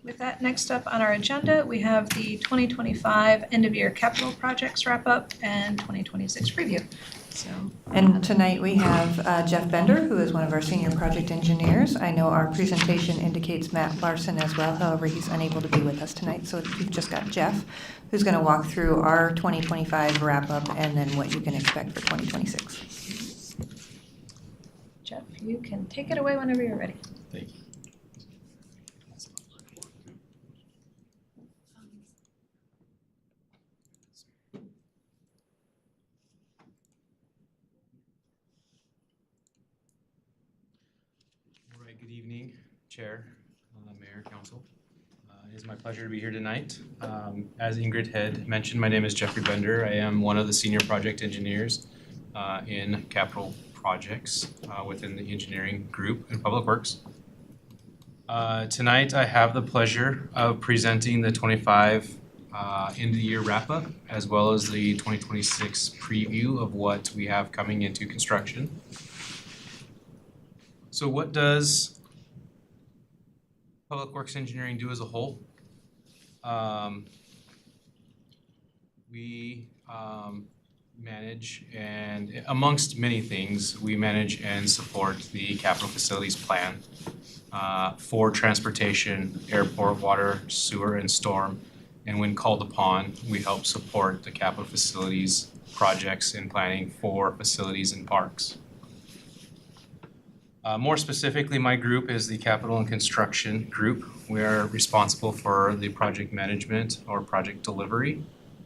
with that, next up on our agenda, we have the 2025 end-of-year capital projects wrap-up and 2026 preview. So. And tonight we have Jeff Bender, who is one of our senior project engineers. I know our presentation indicates Matt Larson as well, however, he's unable to be with us tonight. So we've just got Jeff, who's going to walk through our 2025 wrap-up and then what you can expect for 2026. Jeff, you can take it away whenever you're ready. Thank you. All right, good evening, Chair, Mayor, Council. It is my pleasure to be here tonight. As Ingrid had mentioned, my name is Jeffrey Bender. I am one of the senior project engineers in capital projects within the engineering group in Public Works. Tonight, I have the pleasure of presenting the 25 end of the year wrap up, as well as the 2026 preview of what we have coming into construction. So what does Public Works Engineering do as a whole? We manage, and amongst many things, we manage and support the capital facilities plan for transportation, airport, water, sewer, and storm. And when called upon, we help support the capital facilities projects and planning for facilities and parks. More specifically, my group is the Capital and Construction Group. We are responsible for the project management or project delivery.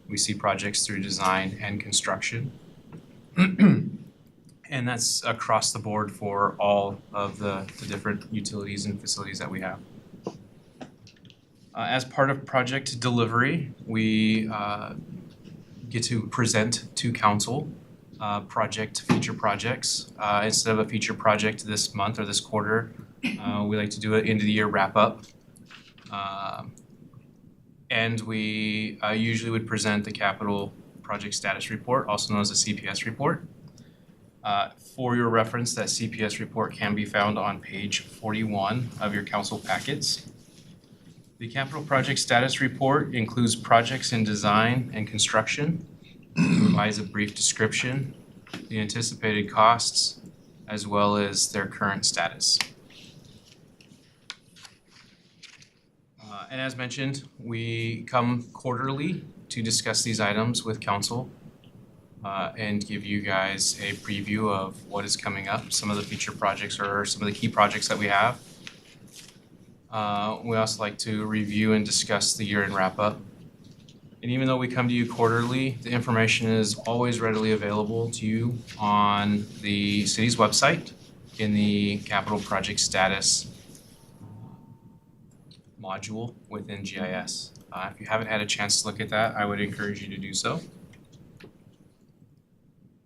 We see projects through design and construction. And that's across the board for all of the different utilities and facilities that we have. As part of project delivery, we get to present to council feature projects. Instead of a feature project this month or this quarter, we like to do an end of the year wrap up. And we usually would present the capital project status report, also known as a CPS report. For your reference, that CPS report can be found on page 41 of your council packets. The capital project status report includes projects in design and construction. It provides a brief description, the anticipated costs, as well as their current status. And as mentioned, we come quarterly to discuss these items with council and give you guys a preview of what is coming up, some of the future projects or some of the key projects that we have. We also like to review and discuss the year-end wrap-up. And even though we come to you quarterly, the information is always readily available to you on the city's website in the capital project status module within GIS. If you haven't had a chance to look at that, I would encourage you to do so.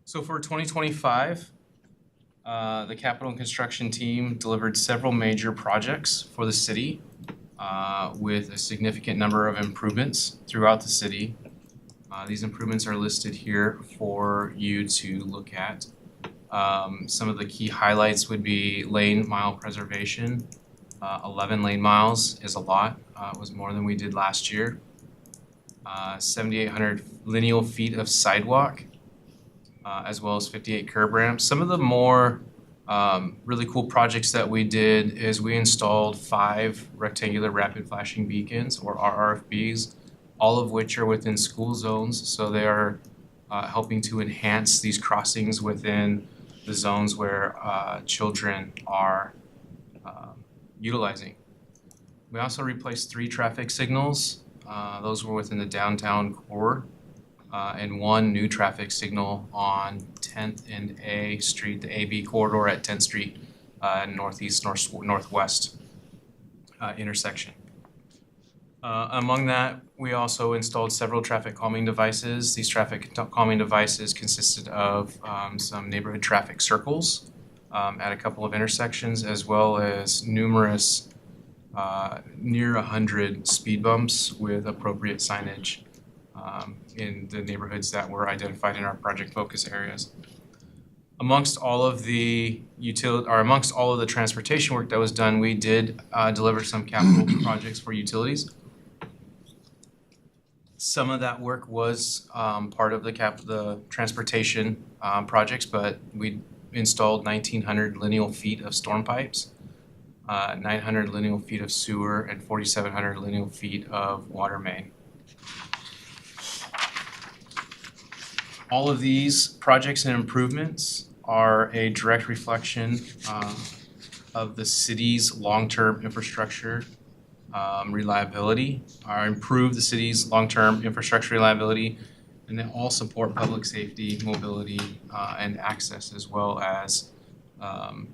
So for 2025, the capital and construction team delivered several major projects for the city with a significant number of improvements throughout the city. These improvements are listed here for you to look at. Some of the key highlights would be lane mile preservation. 11 lane miles is a lot. It was more than we did last year. 7,800 lineal feet of sidewalk, as well as 58 curb ramps. Some of the more really cool projects that we did is we installed 5 rectangular rapid flashing beacons, or RRFBs, all of which are within school zones. So they are helping to enhance these crossings within the zones where children are utilizing. We also replaced 3 traffic signals. Those were within the downtown core, and 1 new traffic signal on 10th and A Street, the AB corridor at 10th Street, northwest intersection. Among that, we also installed several traffic calming devices. These traffic calming devices consisted of some neighborhood traffic circles at a couple of intersections, as well as numerous near 100 speed bumps with appropriate signage in the neighborhoods that were identified in our project focus areas. Amongst all of the transportation work that was done, we did deliver some capital projects for utilities. Some of that work was part of the transportation projects, but we installed 1,900 lineal feet of storm pipes, 900 lineal feet of sewer, and 4,700 lineal feet of water main. All of these projects and improvements are a direct reflection of the city's long-term infrastructure reliability, or improve the city's long-term infrastructure reliability, and they all support public safety, mobility, and access, as well as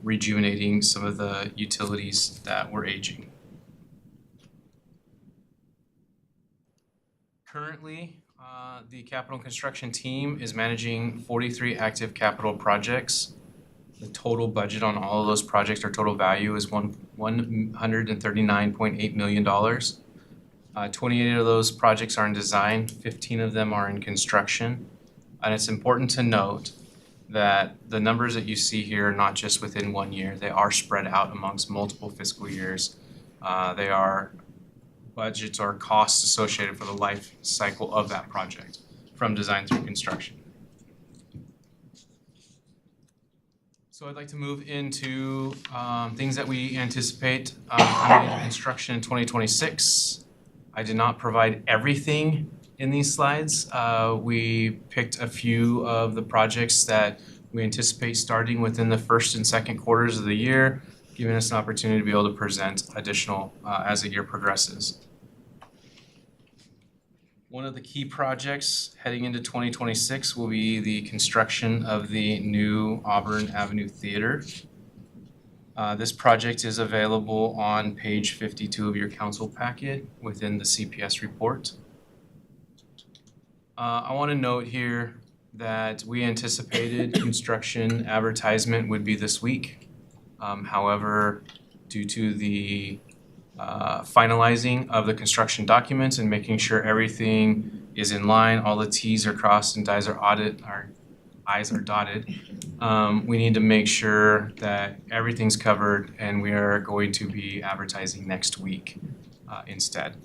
rejuvenating some of the utilities that were aging. Currently, the capital construction team is managing 43 active capital projects. The total budget on all of those projects, or total value, is $139.8 million. 28 of those projects are in design, 15 of them are in construction. And it's important to note that the numbers that you see here are not just within 1 year, they are spread out amongst multiple fiscal years. They are budgets or costs associated for the life cycle of that project, from design through construction. So I'd like to move into things that we anticipate coming into construction in 2026. I did not provide everything in these slides. We picked a few of the projects that we anticipate starting within the first and second quarters of the year, giving us an opportunity to be able to present additional as the year progresses. One of the key projects heading into 2026 will be the construction of the new Auburn Avenue Theater. This project is available on page 52 of your council packet within the CPS report. I want to note here that we anticipated construction advertisement would be this week. However, due to the finalizing of the construction documents and making sure everything is in line, all the T's are crossed and I's are dotted. We need to make sure that everything's covered, and we are going to be advertising next week instead.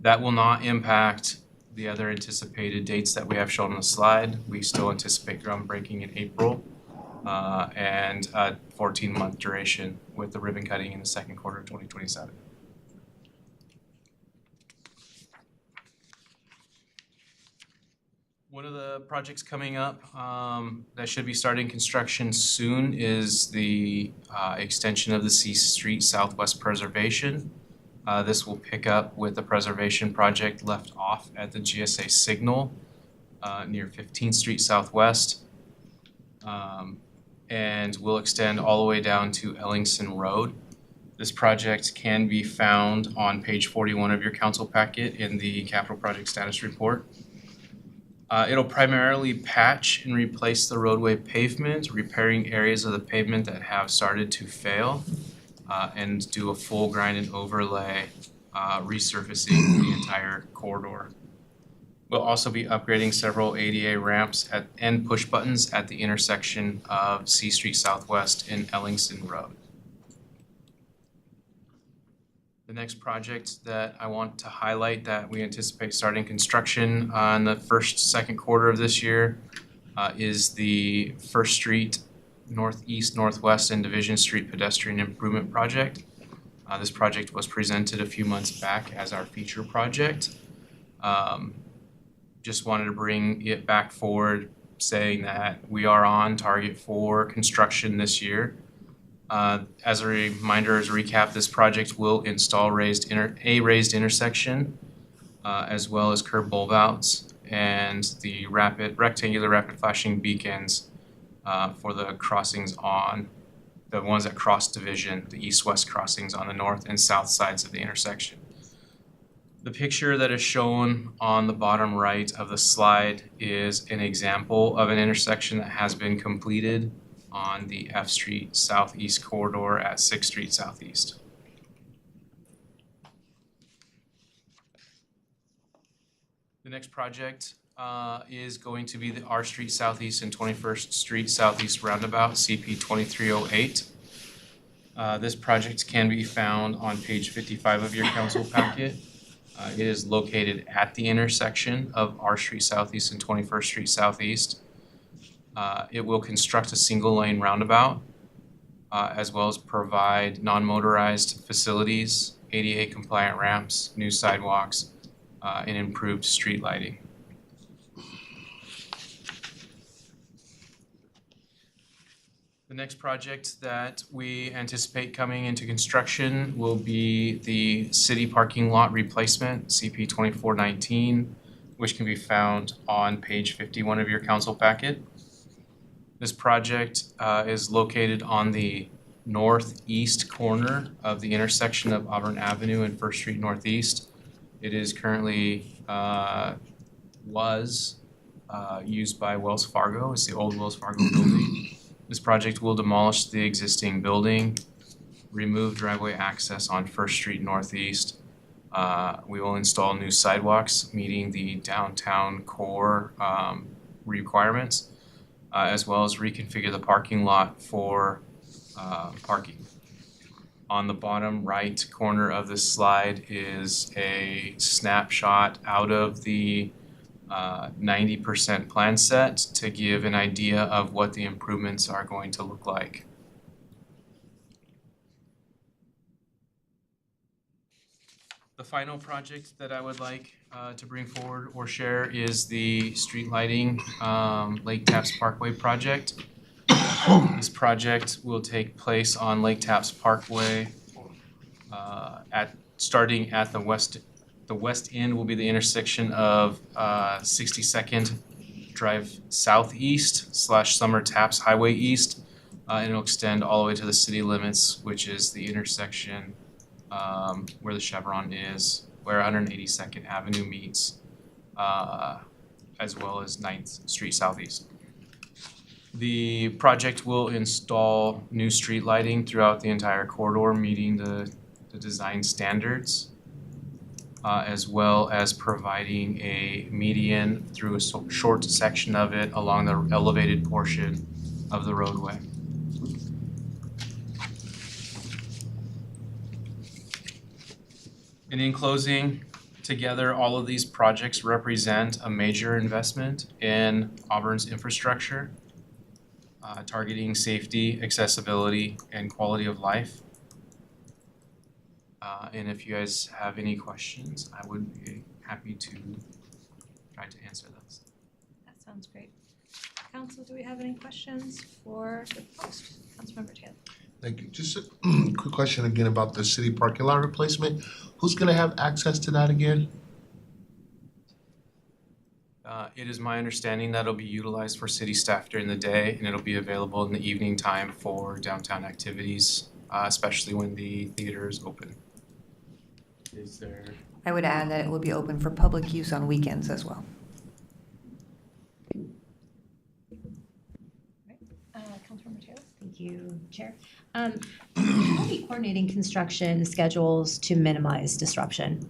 That will not impact the other anticipated dates that we have shown on the slide. We still anticipate groundbreaking in April and a 14-month duration with the ribbon cutting in the second quarter of 2027. One of the projects coming up that should be starting construction soon is the extension of the C Street Southwest Preservation. This will pick up with the preservation project left off at the GSA Signal near 15th Street Southwest, and will extend all the way down to Ellingson Road. This project can be found on page 41 of your council packet in the capital project status report. It'll primarily patch and replace the roadway pavement, repairing areas of the pavement that have started to fail, and do a full grind and overlay, resurfacing the entire corridor. We'll also be upgrading several ADA ramps and push buttons at the intersection of C Street Southwest and Ellingson Road. The next project that I want to highlight that we anticipate starting construction in the second quarter of this year is the First Street Northeast, Northwest, and Division Street Pedestrian Improvement Project. This project was presented a few months back as our feature project. Just wanted to bring it back forward, saying that we are on target for construction this year. As a reminder, as a recap, this project will install a raised intersection, as well as curb bulb outs and the rectangular rapid flashing beacons for the crossings on the ones that cross Division, the east-west crossings on the north and south sides of the intersection. The picture that is shown on the bottom right of the slide is an example of an intersection that has been completed on the F Street Southeast corridor at 6th Street Southeast. The next project is going to be the R Street Southeast and 21st Street Southeast roundabout, CP 2308. This project can be found on page 55 of your council packet. It is located at the intersection of R Street Southeast and 21st Street Southeast. It will construct a single lane roundabout, as well as provide non-motorized facilities, ADA compliant ramps, new sidewalks, and improved street lighting. The next project that we anticipate coming into construction will be the city parking lot replacement, CP 2419, which can be found on page 51 of your council packet. This project is located on the northeast corner of the intersection of Auburn Avenue and First Street Northeast. It is currently was used by Wells Fargo. It's the old Wells Fargo building. This project will demolish the existing building, remove driveway access on First Street Northeast. We will install new sidewalks meeting the downtown core requirements, as well as reconfigure the parking lot for parking. On the bottom right corner of this slide is a snapshot out of the 90% plan set to give an idea of what the improvements are going to look like. The final project that I would like to bring forward or share is the street lighting Lake Tapps Parkway project. This project will take place on Lake Tapps Parkway starting at the west end will be the intersection of 62nd Drive Southeast / Summer Taps Highway East, and it'll extend all the way to the city limits, which is the intersection where the Chevron is, where 182nd Avenue meets, as well as 9th Street Southeast. The project will install new street lighting throughout the entire corridor, meeting the design standards, as well as providing a median through a short section of it along the elevated portion of the roadway. And in closing, together, all of these projects represent a major investment in Auburn's infrastructure, targeting safety, accessibility, and quality of life. And if you guys have any questions, I would be happy to try to answer those. That sounds great. Council, do we have any questions for the post? Councilmember Taylor. Thank you. Just a quick question again about the city parking lot replacement. Who's gonna have access to that again? It is my understanding that it'll be utilized for city staff during the day, and it'll be available in the evening time for downtown activities, especially when the theater is open. Is there? I would add that it will be open for public use on weekends as well. Councilmember Taylor. Thank you, Chair. How are you coordinating construction schedules to minimize disruption?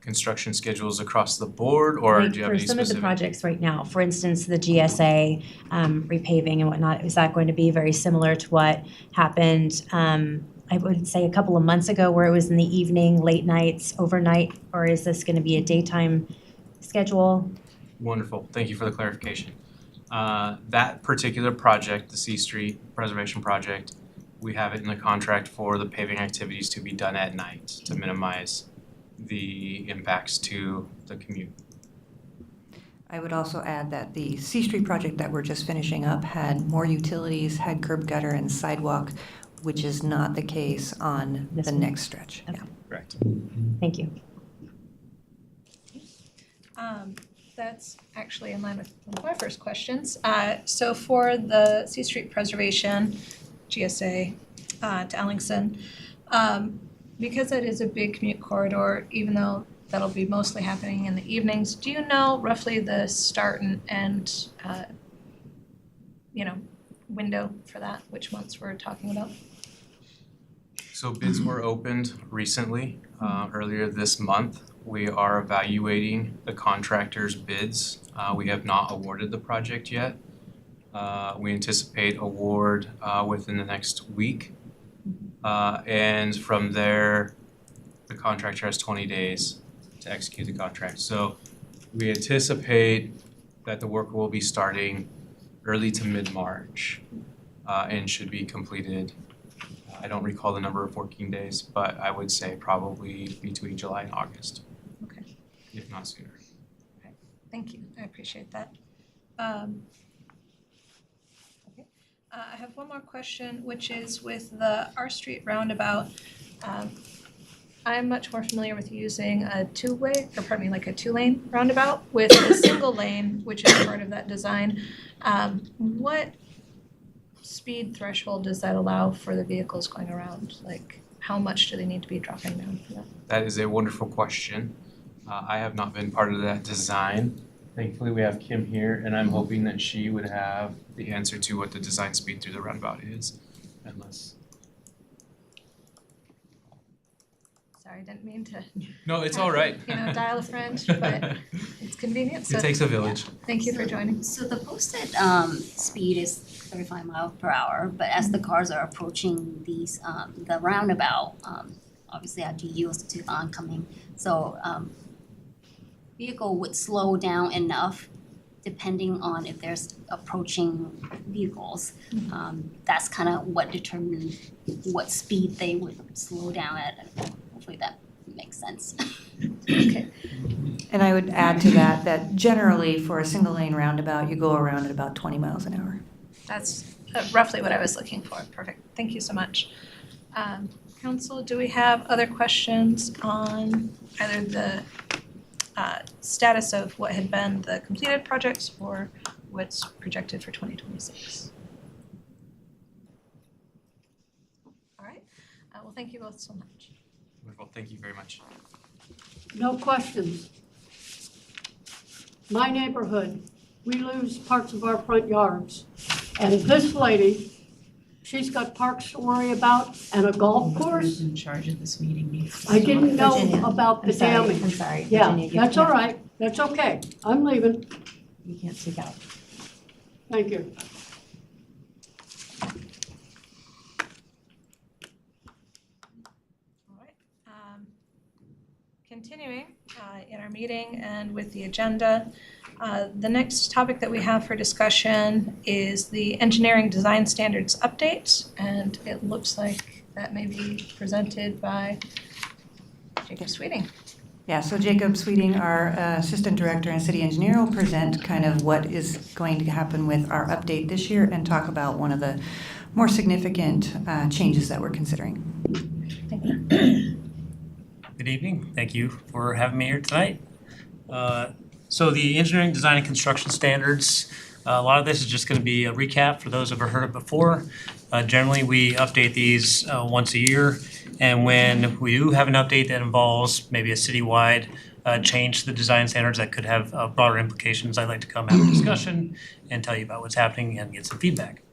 Construction schedules across the board, or Like do you have for any some of the specific? projects right now, for instance, the GSA repaving and whatnot, is that going to be very similar to what happened, I would say a couple of months ago, where it was in the evening, late nights, overnight, or is this going to be a daytime schedule? Wonderful, thank you for the clarification. That particular project, the C Street Preservation Project, we have it in the contract for the paving activities to be done at night to minimize the impacts to the commute. I would also add that the C Street project that we're just finishing up had more utilities, had curb gutter and sidewalk, which is not the case on the next stretch. Okay. Yeah. Correct. Thank you. That's actually in line with one of my first questions. So for the C Street Preservation, GSA, to Ellingson, because it is a big commute corridor, even though that'll be mostly happening in the evenings, do you know roughly the start and end, window for that, which months we're talking about? So bids were opened recently, earlier this month. We are evaluating the contractor's bids. We have not awarded the project yet. We anticipate award within the next week. And from there, the contractor has 20 days to execute the contract. So we anticipate that the work will be starting early to mid-March and should be completed. I don't recall the number of working days, but I would say probably between July and August. Okay. If not sooner. Thank you, I appreciate that. Okay. I have one more question, which is with the R Street roundabout. I'm much more familiar with using a like a two-lane roundabout with a single lane, which is part of that design. What speed threshold does that allow for the vehicles going around? Like, how much do they need to be dropping down for that? That is a wonderful question. I have not been part of that design. Thankfully, we have Kim here, and I'm hoping that she would have the answer to what the design speed through the roundabout is, unless. Sorry, didn't mean to. No, it's all right. Dial a friend, but it's convenient. So It takes a village. thank you for joining. So the posted speed is 35 miles per hour, but as the cars are approaching these the roundabout, obviously have to yield to the oncoming. So vehicle would slow down enough depending on if there's approaching vehicles. That's kind of what determines what speed they would slow down at. Hopefully that makes sense. Okay. And I would add to that, that generally for a single lane roundabout, you go around at about 20 miles an hour. That's roughly what I was looking for. Perfect. Thank you so much. Council, do we have other questions on either the status of what had been the completed projects or what's projected for 2026? All right. Well, thank you both so much. Wonderful, thank you very much. No questions. My neighborhood, we lose parts of our front yards. And this lady, she's got parks to worry about and a golf course. Who's in charge of this meeting? I didn't know Virginia. about the I'm sorry, damage. I'm sorry, Yeah, Virginia, you that's all can't- right. That's okay. I'm leaving. You can't speak out. Thank you. All right. Continuing in our meeting and with the agenda, the next topic that we have for discussion is the engineering design standards update, and it looks like that may be presented by Jacob Sweeting. Yeah, so Jacob Sweeting, our Assistant Director and City Engineer, will present kind of what is going to happen with our update this year and talk about one of the more significant changes that we're considering. Good evening. Thank you for having me here tonight. So the engineering, design, and construction standards, a lot of this is just going to be a recap for those who have heard it before. Generally, we update these once a year, and when we do have an update that involves maybe a citywide change to the design standards that could have broader implications, I'd like to come have a discussion and tell you about what's happening and get some feedback.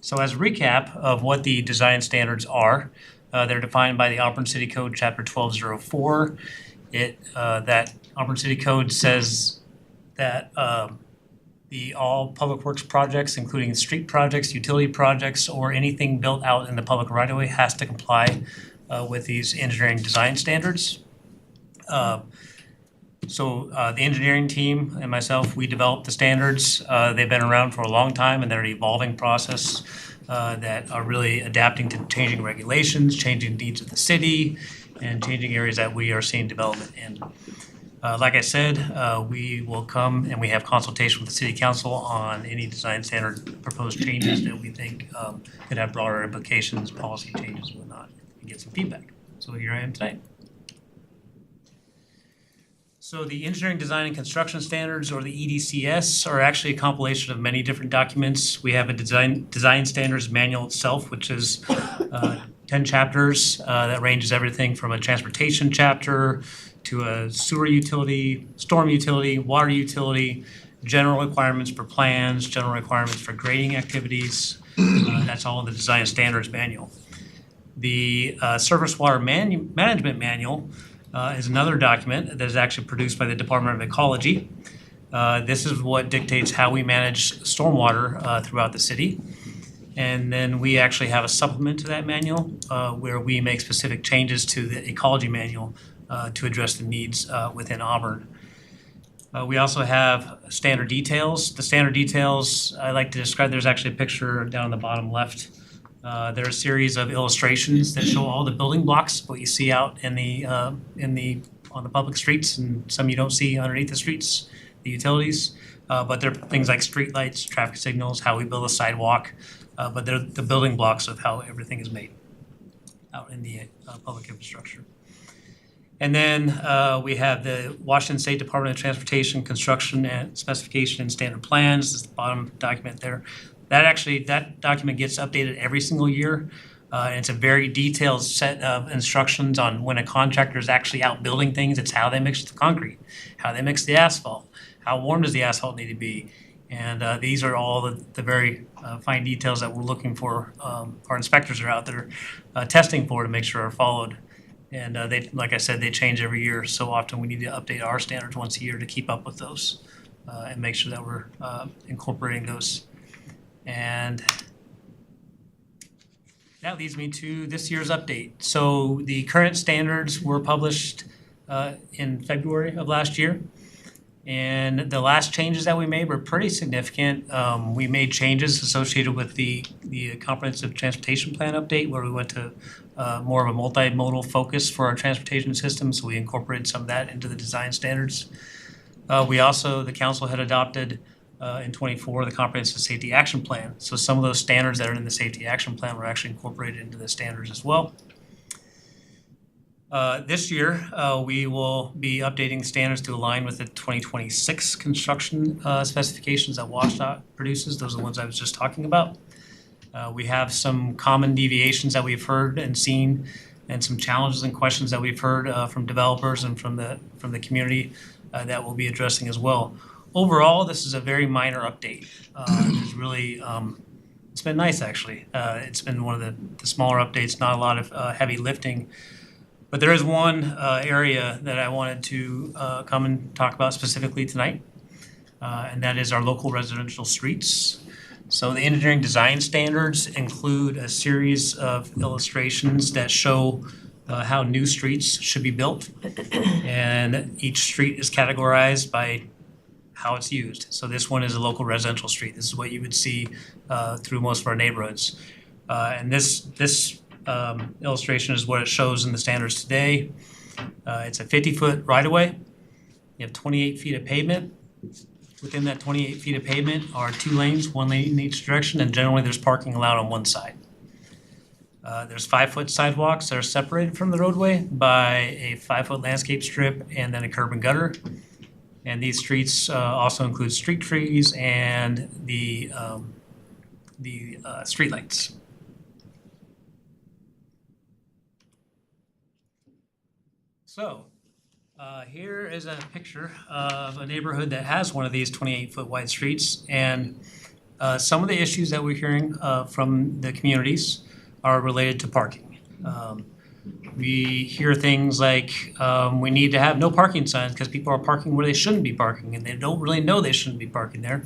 So as a recap of what the design standards are, they're defined by the Auburn City Code, Chapter 1204. That Auburn City Code says that all public works projects, including street projects, utility projects, or anything built out in the public right-of-way has to comply with these engineering design standards. So the engineering team and myself, we developed the standards. They've been around for a long time, and they're an evolving process that are really adapting to changing regulations, changing needs of the city, and changing areas that we are seeing development in. Like I said, we will come and we have consultation with the city council on any design standard proposed changes that we think could have broader implications, policy changes and whatnot, and get some feedback. So here I am tonight. So the engineering, design, and construction standards, or the EDCS, are actually a compilation of many different documents. We have a design standards manual itself, which is 10 chapters that ranges everything from a transportation chapter to a sewer utility, storm utility, water utility, general requirements for plans, general requirements for grading activities. That's all in the design standards manual. The surface water management manual is another document that is actually produced by the Department of Ecology. This is what dictates how we manage stormwater throughout the city. And then we actually have a supplement to that manual where we make specific changes to the ecology manual to address the needs within Auburn. We also have standard details. The standard details, I like to describe, there's actually a picture down on the bottom left. There are a series of illustrations that show all the building blocks, what you see out on the public streets, and some you don't see underneath the streets, the utilities. But there are things like street lights, traffic signals, how we build a sidewalk, but they're the building blocks of how everything is made out in the public infrastructure. And then we have the Washington State Department of Transportation Construction and Specification and Standard Plans. This is the bottom document there. That document gets updated every single year. And it's a very detailed set of instructions on when a contractor is actually out building things. It's how they mix the concrete, how they mix the asphalt, how warm does the asphalt need to be. And these are all the very fine details that we're looking for. Our inspectors are out there testing for to make sure are followed. And they, like I said, they change every year. So often we need to update our standards once a year to keep up with those and make sure that we're incorporating those. And that leads me to this year's update. So the current standards were published in February of last year. And the last changes that we made were pretty significant. We made changes associated with the comprehensive transportation plan update, where we went to more of a multimodal focus for our transportation system. So we incorporated some of that into the design standards. We also, the council had adopted in '24 the comprehensive safety action plan. So some of those standards that are in the safety action plan were actually incorporated into the standards as well. This year, we will be updating standards to align with the 2026 construction specifications that WashDOT produces. Those are the ones I was just talking about. We have some common deviations that we've heard and seen, and some challenges and questions that we've heard from developers and from the community that we'll be addressing as well. Overall, this is a very minor update. It's really it's been nice actually. It's been one of the smaller updates, not a lot of heavy lifting. But there is one area that I wanted to come and talk about specifically tonight, and that is our local residential streets. So the engineering design standards include a series of illustrations that show how new streets should be built, and each street is categorized by how it's used. So this one is a local residential street. This is what you would see through most of our neighborhoods. And this illustration is what it shows in the standards today. It's a 50-foot right-of-way. You have 28 feet of pavement. Within that 28 feet of pavement are 2 lanes, 1 lane in each direction, and generally there's parking allowed on one side. There's 5-foot sidewalks that are separated from the roadway by a 5-foot landscape strip and then a curb and gutter. And these streets also include street trees and the street lights. So here is a picture of a neighborhood that has one of these 28-foot wide streets, and some of the issues that we're hearing from the communities are related to parking. We hear things like we need to have no parking signs because people are parking where they shouldn't be parking and they don't really know they shouldn't be parking there.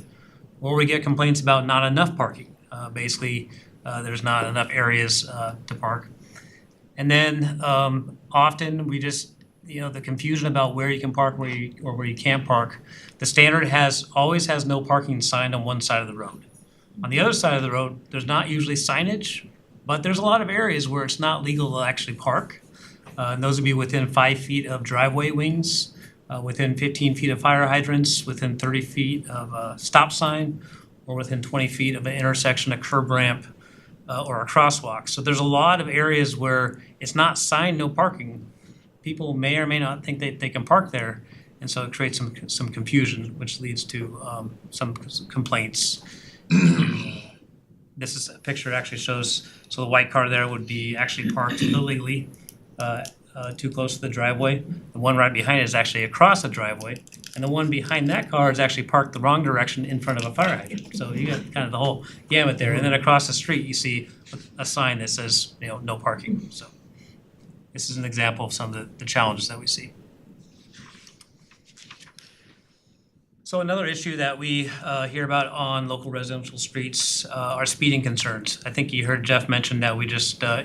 Or we get complaints about not enough parking. Basically, there's not enough areas to park. And then often we just, the confusion about where you can park where you can't park. The standard always has no parking sign on one side of the road. On the other side of the road, there's not usually signage, but there's a lot of areas where it's not legal to actually park. And those would be within 5 feet of driveway wings, within 15 feet of fire hydrants, within 30 feet of a stop sign, or within 20 feet of an intersection, a curb ramp, or a crosswalk. So there's a lot of areas where it's not signed no parking. People may or may not think that they can park there, and so it creates some confusion, which leads to some complaints. This is a picture that actually shows, so the white car there would be actually parked illegally, too close to the driveway. The one right behind it is actually across the driveway, and the one behind that car is actually parked the wrong direction in front of a fire hydrant. So you got kind of the whole gamut there. And then across the street, you see a sign that says, no parking. So this is an example of some of the challenges that we see. So another issue that we hear about on local residential streets are speeding concerns. I think you heard Jeff mention that we just, I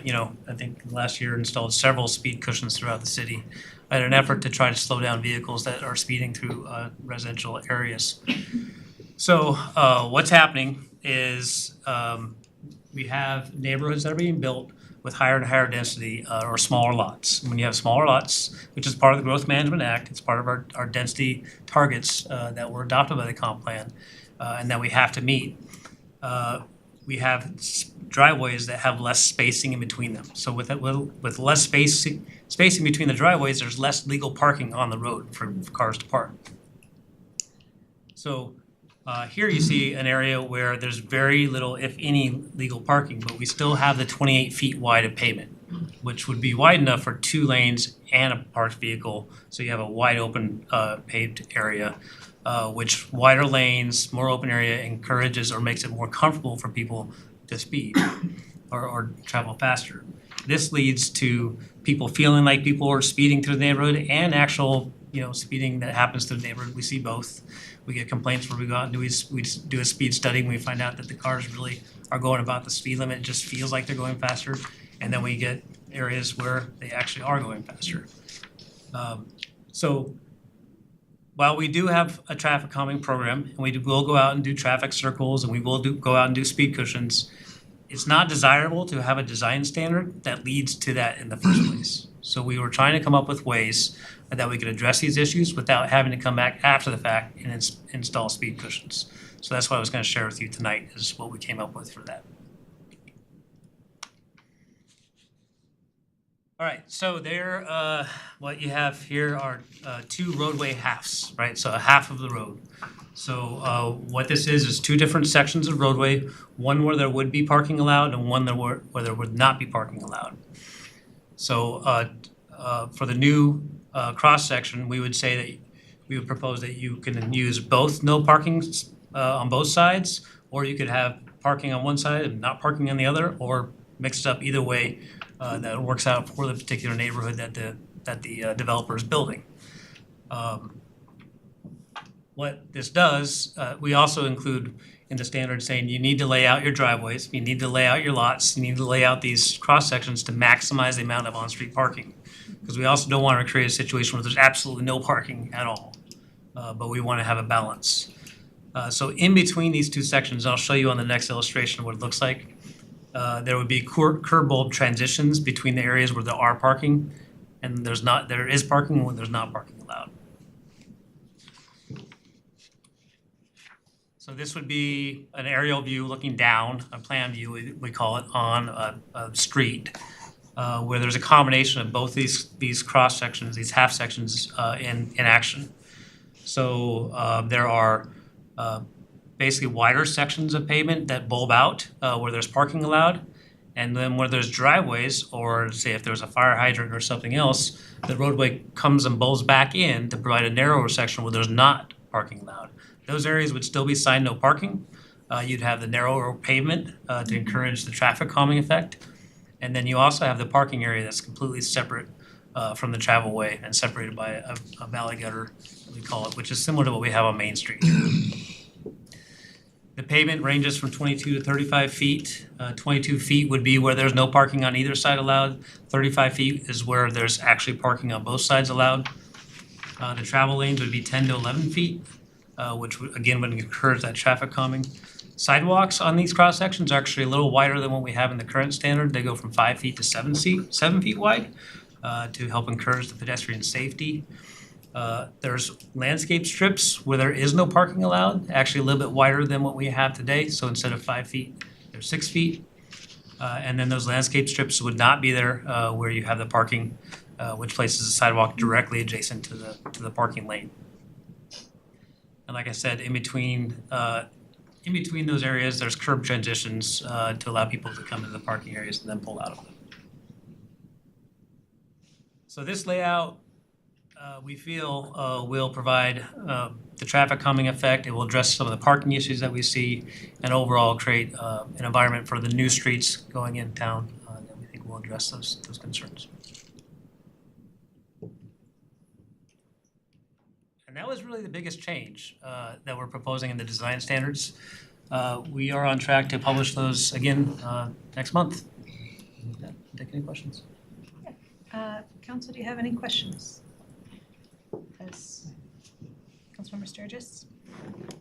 think last year installed several speed cushions throughout the city in an effort to try to slow down vehicles that are speeding through residential areas. So what's happening is we have neighborhoods that are being built with higher and higher density or smaller lots. When you have smaller lots, which is part of the Growth Management Act, it's part of our density targets that were adopted by the comp plan and that we have to meet. we have driveways that have less spacing in between them. So with less spacing between the driveways, there's less legal parking on the road for cars to park. So here you see an area where there's very little, if any, legal parking, but we still have the 28 feet wide of pavement, which would be wide enough for 2 lanes and a parked vehicle. So you have a wide open paved area, which wider lanes, more open area encourages or makes it more comfortable for people to speed or travel faster. This leads to people feeling like people are speeding through the neighborhood and actual, speeding that happens through the neighborhood. We see both. We get complaints where we go out and we do a speed study and we find out that the cars really are going about the speed limit. It just feels like they're going faster. And then we get areas where they actually are going faster. So while we do have a traffic calming program and we will go out and do traffic circles and we will go out and do speed cushions, it's not desirable to have a design standard that leads to that in the first place. So we were trying to come up with ways that we could address these issues without having to come back after the fact and install speed cushions. So that's what I was going to share with you tonight, is what we came up with for that. All right, so what you have here are 2 roadway halves, right? So a half of the road. So what this is 2 different sections of roadway, one where there would be parking allowed and one where there would not be parking allowed. So for the new cross section, we would say that we would propose that you can use both no parking on both sides, or you could have parking on one side and not parking on the other, or mix it up either way that works out for the particular neighborhood that the developer is building. What this does, we also include in the standard saying you need to lay out your driveways, you need to lay out your lots, you need to lay out these cross sections to maximize the amount of on-street parking. Because we also don't want to create a situation where there's absolutely no parking at all, but we want to have a balance. So in between these 2 sections, I'll show you on the next illustration what it looks like. There would be curb bulb transitions between the areas where there are parking and there is parking when there's not parking allowed. So this would be an aerial view looking down, a plan view we call it, on a street where there's a combination of both these cross sections, these half sections in action. So there are basically wider sections of pavement that bulb out where there's parking allowed, and then where there's driveways, or say if there's a fire hydrant or something else, the roadway comes and bulbs back in to provide a narrower section where there's not parking allowed. Those areas would still be signed no parking. You'd have the narrower pavement to encourage the traffic calming effect. And then you also have the parking area that's completely separate from the travel way and separated by a valley gutter, we call it, which is similar to what we have on Main Street. The pavement ranges from 22 to 35 feet. 22 feet would be where there's no parking on either side allowed. 35 feet is where there's actually parking on both sides allowed. The travel lanes would be 10 to 11 feet, which would encourage that traffic calming. Sidewalks on these cross sections are actually a little wider than what we have in the current standard. They go from 5 feet to 7 feet wide to help encourage the pedestrian safety. There's landscape strips where there is no parking allowed, actually a little bit wider than what we have today. So instead of 5 feet, they're 6 feet. And then those landscape strips would not be there where you have the parking, which places the sidewalk directly adjacent to the parking lane. And like I said, in between those areas, there's curb transitions to allow people to come into the parking areas and then pull out of them. So this layout, we feel will provide the traffic calming effect. It will address some of the parking issues that we see and overall create an environment for the new streets going in town that we think will address those concerns. And that was really the biggest change that we're proposing in the design standards. We are on track to publish those again next month. Take any questions? Council, do you have any questions? Councilmember Sturgis?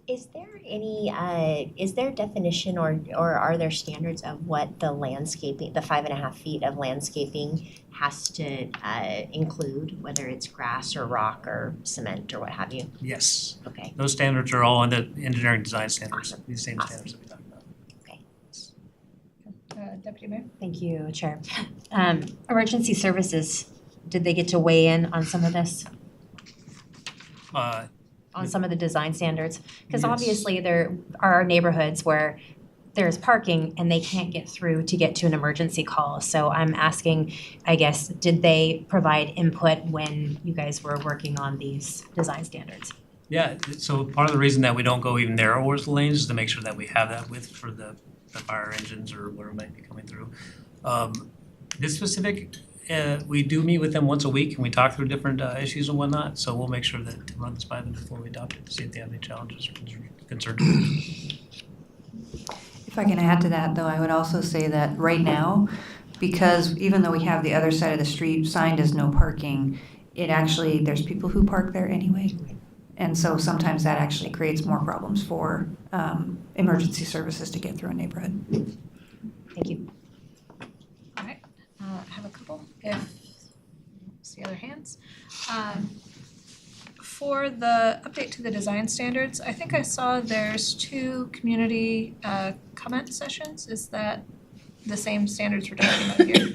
Is there definition or are there standards of what the landscaping, the 5.5 feet of landscaping has to include, whether it's grass or rock or cement or what have you? Yes. Okay. Those standards are all in the engineering design standards, these same standards that we talked about. Okay. Deputy Mayor? Thank you, Chair. Emergency services, did they get to weigh in on some of this? On some of the design standards? Because Yes. obviously there are neighborhoods where there's parking and they can't get through to get to an emergency call. So I'm asking, I guess, did they provide input when you guys were working on these design standards? Yeah, so part of the reason that we don't go even narrower the lanes is to make sure that we have that width for the fire engines or whatever might be coming through. This specific, we do meet with them once a week and we talk through different issues and whatnot. So we'll make sure that to run this by them before we adopt it to see if they have any challenges or concerns. If I can add to that, though, I would also say that right now, because even though we have the other side of the street signed as no parking, it actually, there's people who park there anyway. And so sometimes that actually creates more problems for emergency services to get through a neighborhood. Thank you. All right, I have a couple, if see other hands. For the update to the design standards, I think I saw there's 2 community comment sessions. Is that the same standards we're talking about here?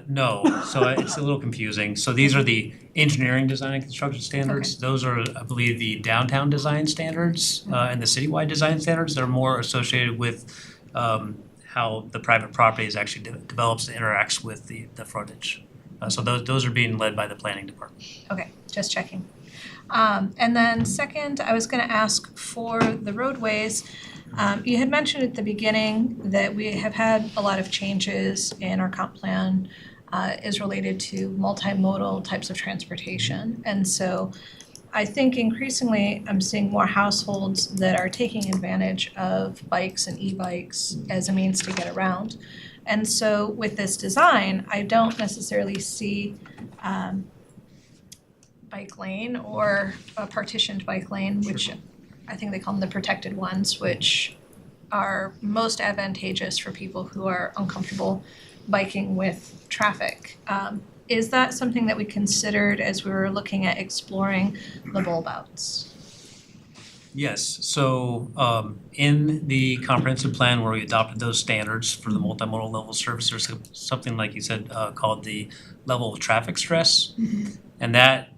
No, so it's a little confusing. So these are the engineering design and construction standards. Okay. Those are, I believe, the downtown design standards and the citywide design standards. They're more associated with how the private property is actually develops and interacts with the frontage. So those are being led by the planning department. Okay, just checking. And then second, I was gonna ask for the roadways. You had mentioned at the beginning that we have had a lot of changes in our comp plan is related to multimodal types of transportation. And so I think increasingly I'm seeing more households that are taking advantage of bikes and e-bikes as a means to get around. And so with this design, I don't necessarily see bike lane or a partitioned bike lane, which I think they call them the protected ones, which are most advantageous for people who are uncomfortable biking with traffic. Is that something that we considered as we were looking at exploring the bulb outs? Yes, so in the comprehensive plan where we adopted those standards for the multimodal level service, there's something like you said called the level of traffic stress. And that,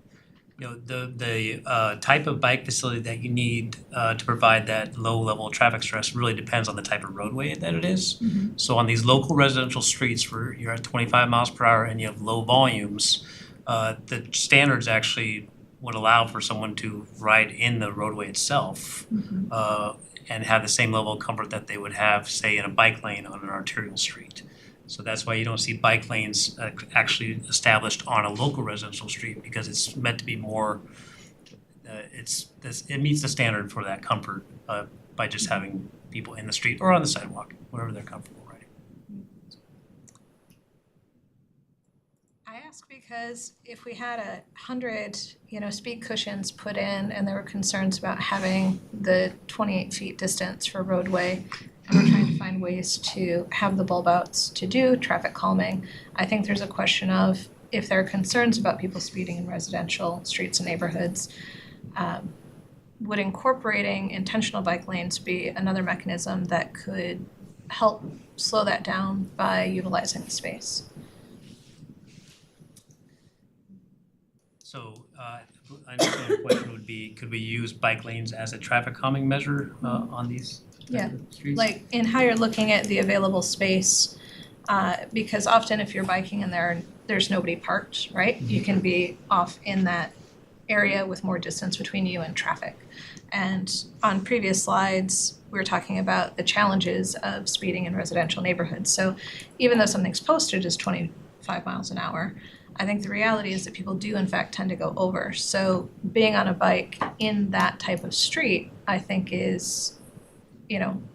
you know, the type of bike facility that you need to provide that low level of traffic stress really depends on the type of roadway that it is. So on these local residential streets where you're at 25 miles per hour and you have low volumes, the standards actually would allow for someone to ride in the roadway itself and have the same level of comfort that they would have, say, in a bike lane on an arterial street. So that's why you don't see bike lanes actually established on a local residential street, because it's meant to be more, it meets the standard for that comfort by just having people in the street or on the sidewalk, wherever they're comfortable riding. I ask because if we had 100, speed cushions put in and there were concerns about having the 28 feet distance for roadway, and we're trying to find ways to have the bulb outs to do traffic calming, I think there's a question of if there are concerns about people speeding in residential streets and neighborhoods, would incorporating intentional bike lanes be another mechanism that could help slow that down by utilizing the space? So I understand your question would be, could we use bike lanes as a traffic calming measure on these streets? Like in how you're looking at the available space, because often if you're biking and there's nobody parked, right? You can be off in that area with more distance between you and traffic. And on previous slides, we were talking about the challenges of speeding in residential neighborhoods. So even though something's posted as 25 miles an hour, I think the reality is that people do in fact tend to go over. So being on a bike in that type of street, I think is,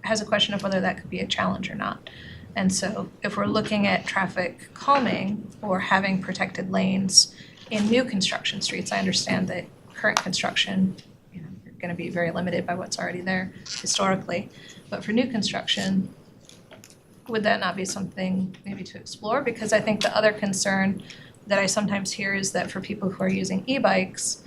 has a question of whether that could be a challenge or not. And so if we're looking at traffic calming or having protected lanes in new construction streets, I understand that current construction, you're going to be very limited by what's already there historically. But for new construction, would that not be something maybe to explore? Because I think the other concern that I sometimes hear is that for people who are using e-bikes,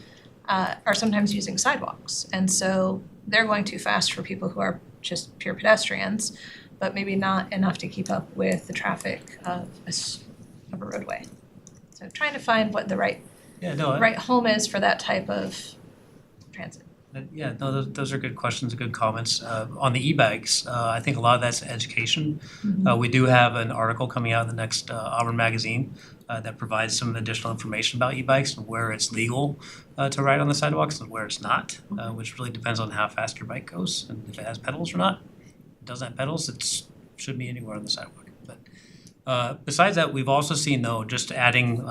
are sometimes using sidewalks. And so they're going too fast for people who are just pure pedestrians. but maybe not enough to keep up with the traffic of a roadway. So trying to find what the right home is for that type of transit. Yeah, no, those are good questions, good comments. On the e-bikes, I think a lot of that's education. We do have an article coming out in the next Auburn magazine that provides some additional information about e-bikes and where it's legal to ride on the sidewalks and where it's not, which really depends on how fast your bike goes and if it has pedals or not. If it doesn't have pedals, it shouldn't be anywhere on the sidewalk. But besides that, we've also seen, though, just adding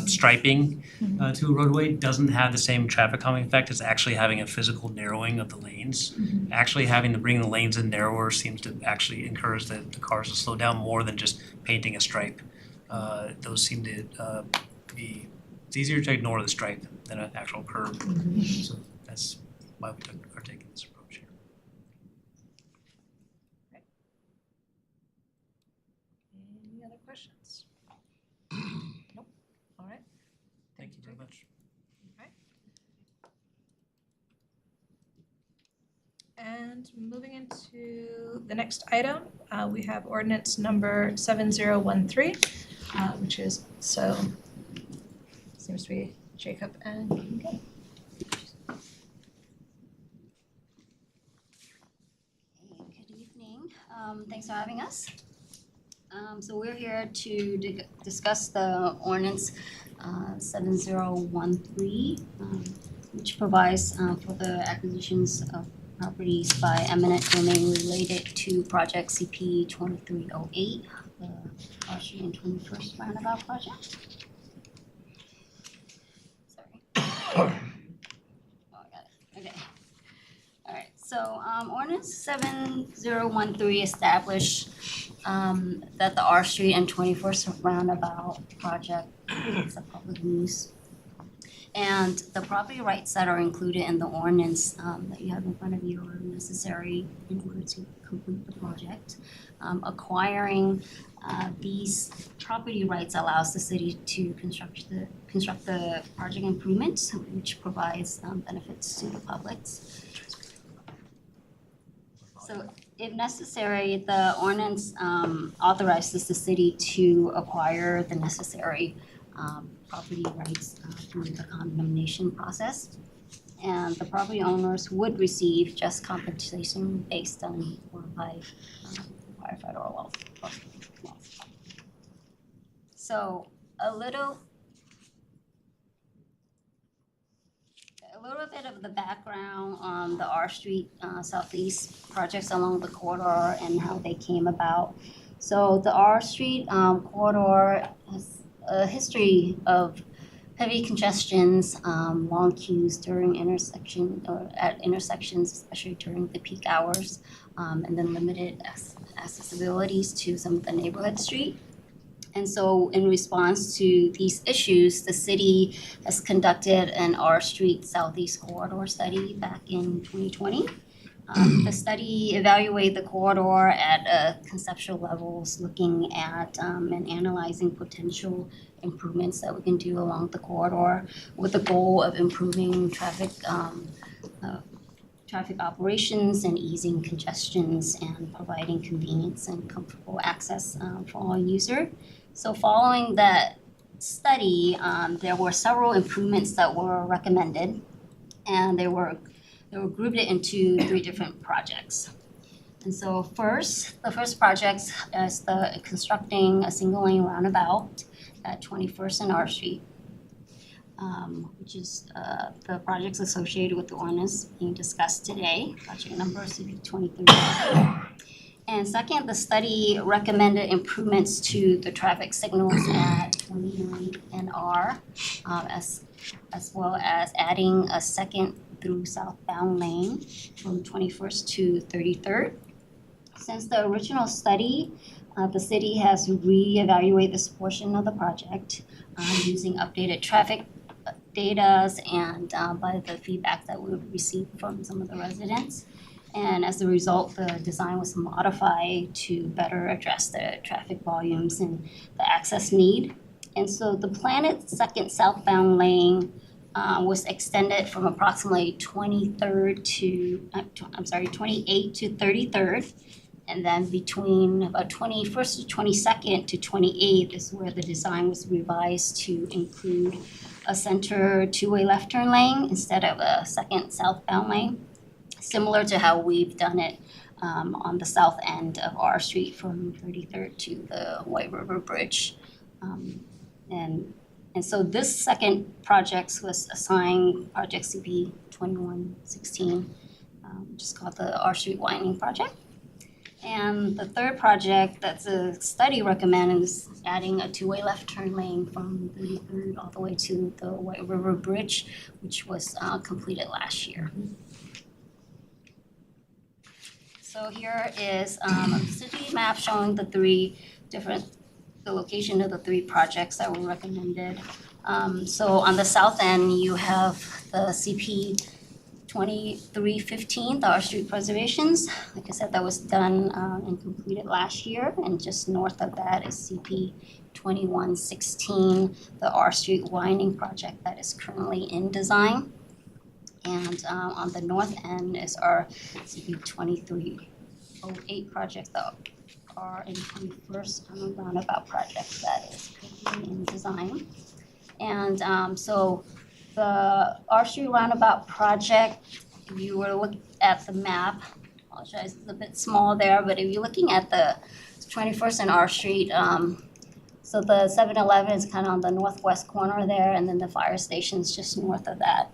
striping to a roadway doesn't have the same traffic calming effect as actually having a physical narrowing of the lanes. Actually having to bring the lanes in narrower seems to actually encourage the cars to slow down more than just painting a stripe. Those seem to be, it's easier to ignore the stripe than an actual curb. So that's why we are taking this approach here. Any other questions? Nope. All right. Thank you very much. Okay. And moving into the next item, we have ordinance number 7013, which is seems to be Jacob and Kinga. Good evening. Thanks for having us. So we're here to discuss the ordinance 7013, which provides for the acquisitions of properties by eminent domain related to project CP 2308, the Archie and 21st Roundabout project. Sorry. Oh, I got it. Okay. All right. So ordinance 7013 established that the R Street and 21st Roundabout project is a public use. And the property rights that are included in the ordinance that you have in front of you are necessary in order to complete the project. Acquiring these property rights allows the city to construct the project improvements, which provides benefits to the public. So if necessary, the ordinance authorizes the city to acquire the necessary property rights through the condemnation process. And the property owners would receive just compensation based on qualified federal law. So a little bit of the background on the R Street Southeast projects along the corridor and how they came about. So the R Street corridor has a history of heavy congestions, long queues during at intersections, especially during the peak hours, and then limited accessibilities to some of the neighborhood street. And so in response to these issues, the city has conducted an R Street Southeast corridor study back in 2020. The study evaluated the corridor at conceptual levels, looking at and analyzing potential improvements that we can do along the corridor with the goal of improving traffic operations and easing congestions and providing convenience and comfortable access for all users. So following that study, there were several improvements that were recommended, and they were grouped into 3 different projects. And so the first project is constructing a single lane roundabout at 21st and R Street, which is the projects associated with the ordinance being discussed today, project number CP 23. And second, the study recommended improvements to the traffic signals at 29 and R, as well as adding a second through southbound lane from 21st to 33rd. Since the original study, the city has reevaluated this portion of the project using updated traffic data and by the feedback that we received from some of the residents. And as a result, the design was modified to better address the traffic volumes and the access need. And so the planned second southbound lane was extended from approximately 28th to 33rd And then between about 21st to 22nd to 28th is where the design was revised to include a center two-way left turn lane instead of a second southbound lane, similar to how we've done it on the south end of our street from 33rd to the White River Bridge. And so this second project was assigned Project CP 2116, which is called the R Street Widening Project. And the third project that's a study recommends adding a two-way left turn lane from 33rd all the way to the White River Bridge, which was completed last year. So here is a city map showing the location of the three projects that were recommended. So on the south end, you have the CP 2315, the R Street preservations. Like I said, that was done and completed last year. And just north of that is CP 2116, the R Street widening project that is currently in design. And on the north end is our CP 2308 project, the R and 21st roundabout project that is currently in design. And so the R Street roundabout project, if you were to look at the map, I apologize, it's a bit small there, but if you're looking at the 21st and R Street, so the 7-Eleven is kind of on the northwest corner there, and then the fire station's just north of that.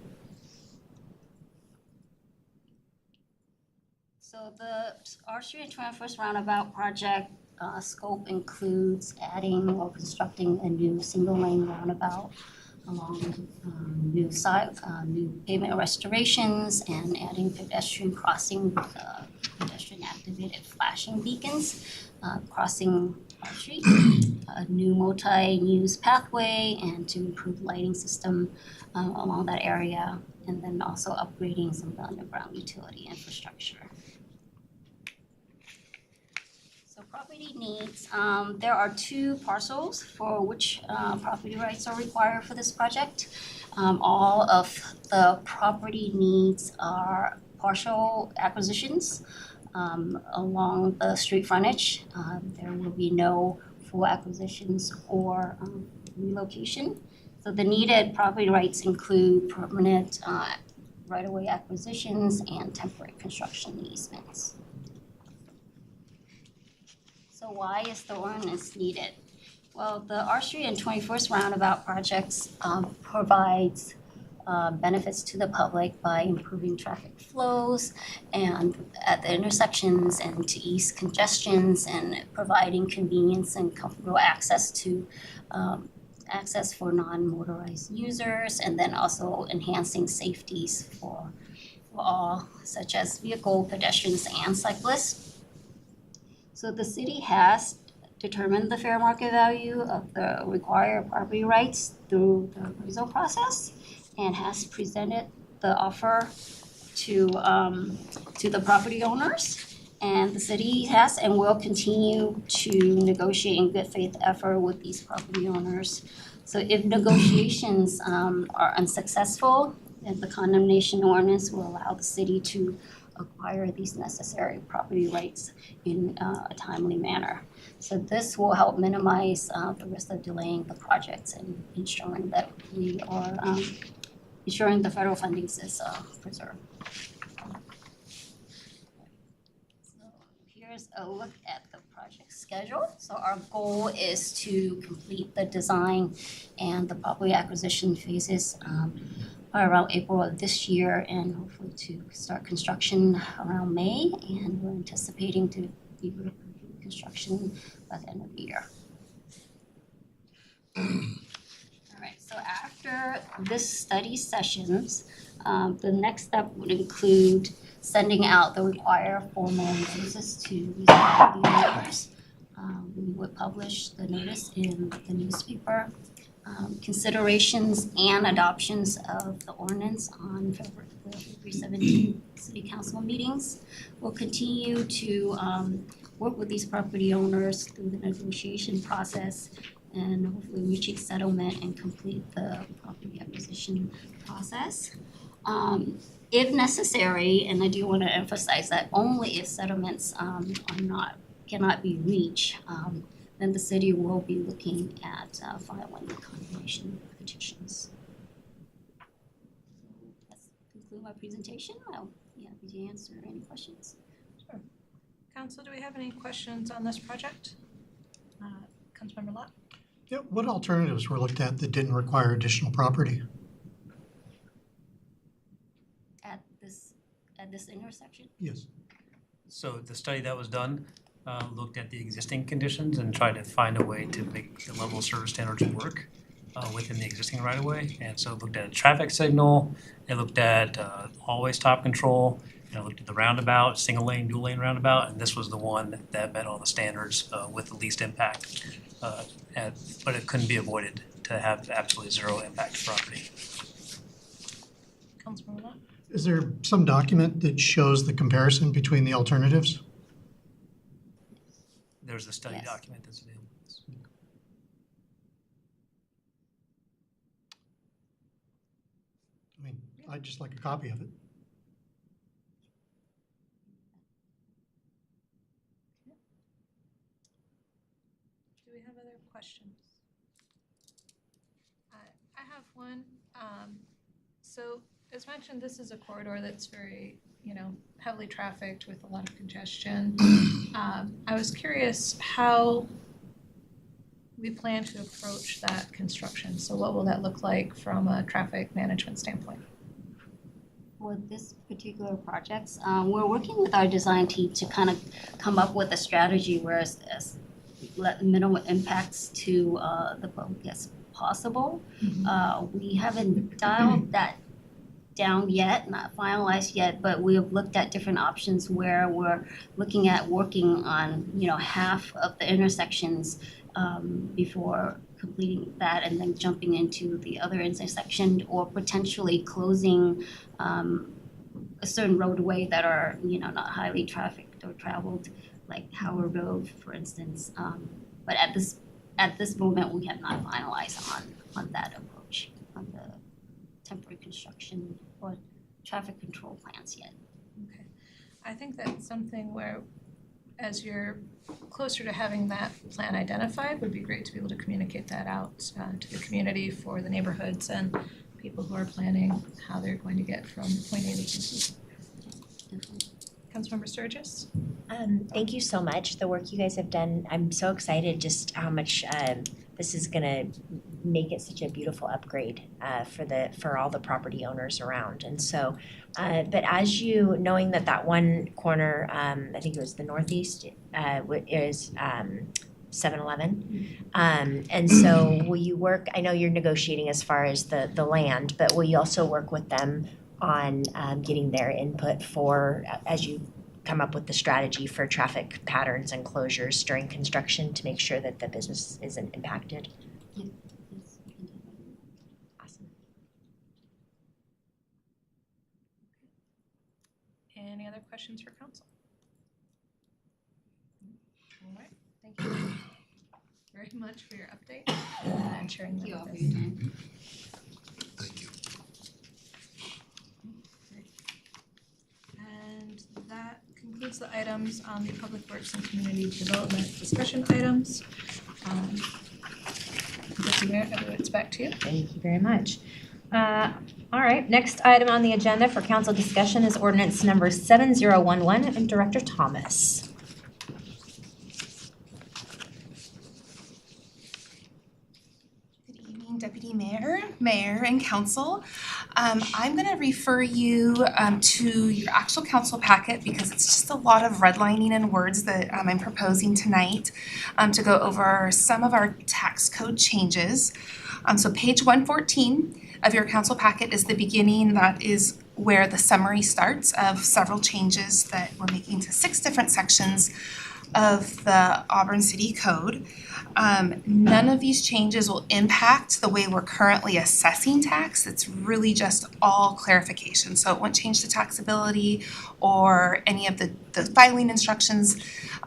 So the R Street and 21st roundabout project scope includes adding or constructing a new single-lane roundabout along new pavement restorations and adding pedestrian crossing with pedestrian-activated flashing beacons crossing our street, a new multi-use pathway, and to improve lighting system along that area, and then also upgrading some of the underground utility infrastructure. Property needs, there are two parcels for which property rights are required for this project. All of the property needs are partial acquisitions along the street frontage. There will be no full acquisitions or relocation. So the needed property rights include permanent right-of-way acquisitions and temporary construction easements. So why is the ordinance needed? Well, the R Street and 21st roundabout projects provides benefits to the public by improving traffic flows and at the intersections and to ease congestions and providing convenience and comfortable access to access for non-motorized users, and then also enhancing safeties for all, such as vehicle, pedestrians, and cyclists. So the city has determined the fair market value of the required property rights through the appraisal process and has presented the offer to the property owners. And the city has and will continue to negotiate in good faith effort with these property owners. So if negotiations are unsuccessful, then the condemnation ordinance will allow the city to acquire these necessary property rights in a timely manner. So this will help minimize the risk of delaying the projects and ensuring that we are ensuring the federal funding is preserved. So here's a look at the project schedule. So our goal is to complete the design and the property acquisition phases by around April of this year, and hopefully to start construction around May, and we're anticipating to be able to complete construction by the end of the year. All right, so after this study sessions, the next step would include sending out the required formal notices to these property owners. We would publish the notice in the newspaper. Considerations and adoptions of the ordinance on February 17 City Council meetings. We'll continue to work with these property owners through the negotiation process and hopefully reach a settlement and complete the property acquisition process. If necessary, and I do want to emphasize that only if settlements cannot be reached, then the city will be looking at filing condemnation petitions. That's conclude my presentation. I'll be happy to answer any questions. Sure. Council, do we have any questions on this project? Councilmember Lott? Yeah, what alternatives were looked at that didn't require additional property? At this intersection? Yes. So the study that was done looked at the existing conditions and tried to find a way to make the level of service standards work within the existing right-of-way. And so it looked at a traffic signal, it looked at hallway stop control, and it looked at the roundabout, single lane, dual lane roundabout, and this was the one that met all the standards with the least impact. But it couldn't be avoided to have absolutely zero impact to property. Councilmember Lott? Is there some document that shows the comparison between the alternatives? There's a study document that's available. I mean, I'd just like a copy of it. Do we have other questions? I have one. So as mentioned, this is a corridor that's very, heavily trafficked with a lot of congestion. I was curious how we plan to approach that construction. So what will that look like from a traffic management standpoint? For this particular project, we're working with our design team to kind of come up with a strategy where it's as minimal impacts to the public as possible. We haven't dialed that down yet, not finalized yet, but we have looked at different options where we're looking at working on, half of the intersections before completing that and then jumping into the other intersection or potentially closing a certain roadway that are, not highly trafficked or traveled, like Howard Road, for instance. But at this moment, we have not finalized on that approach, on the temporary construction or traffic control plans yet. Okay. I think that's something where, as you're closer to having that plan identified, would be great to be able to communicate that out to the community for the neighborhoods and people who are planning how they're going to get from point A to point B. Councilmember Sturgis? Thank you so much. The work you guys have done, I'm so excited just how much this is gonna make it such a beautiful upgrade for all the property owners around. And so, but as you, knowing that one corner, I think it was the northeast, is 7-Eleven. And so will you work, I know you're negotiating as far as the land, but will you also work with them on getting their input for, as you come up with the strategy for traffic patterns and closures during construction to make sure that the business isn't impacted? Awesome. Any other questions for council? All right, thank you very much for your update and sharing that with us. Thank you. And that concludes the items on the Public Works and Community Development discussion items. Deputy Mayor, it's back to you. Thank you very much. All right, next item on the agenda for council discussion is ordinance number 7011, and Director Thomas. Deputy Mayor, Mayor, and Council. I'm going to refer you to your actual council packet because it's just a lot of redlining and words that I'm proposing tonight to go over some of our tax code changes. So page 114 of your council packet is the beginning. That is where the summary starts of several changes that we're making to 6 different sections of the Auburn City Code. None of these changes will impact the way we're currently assessing tax. It's really just all clarification. So it won't change the taxability or any of the filing instructions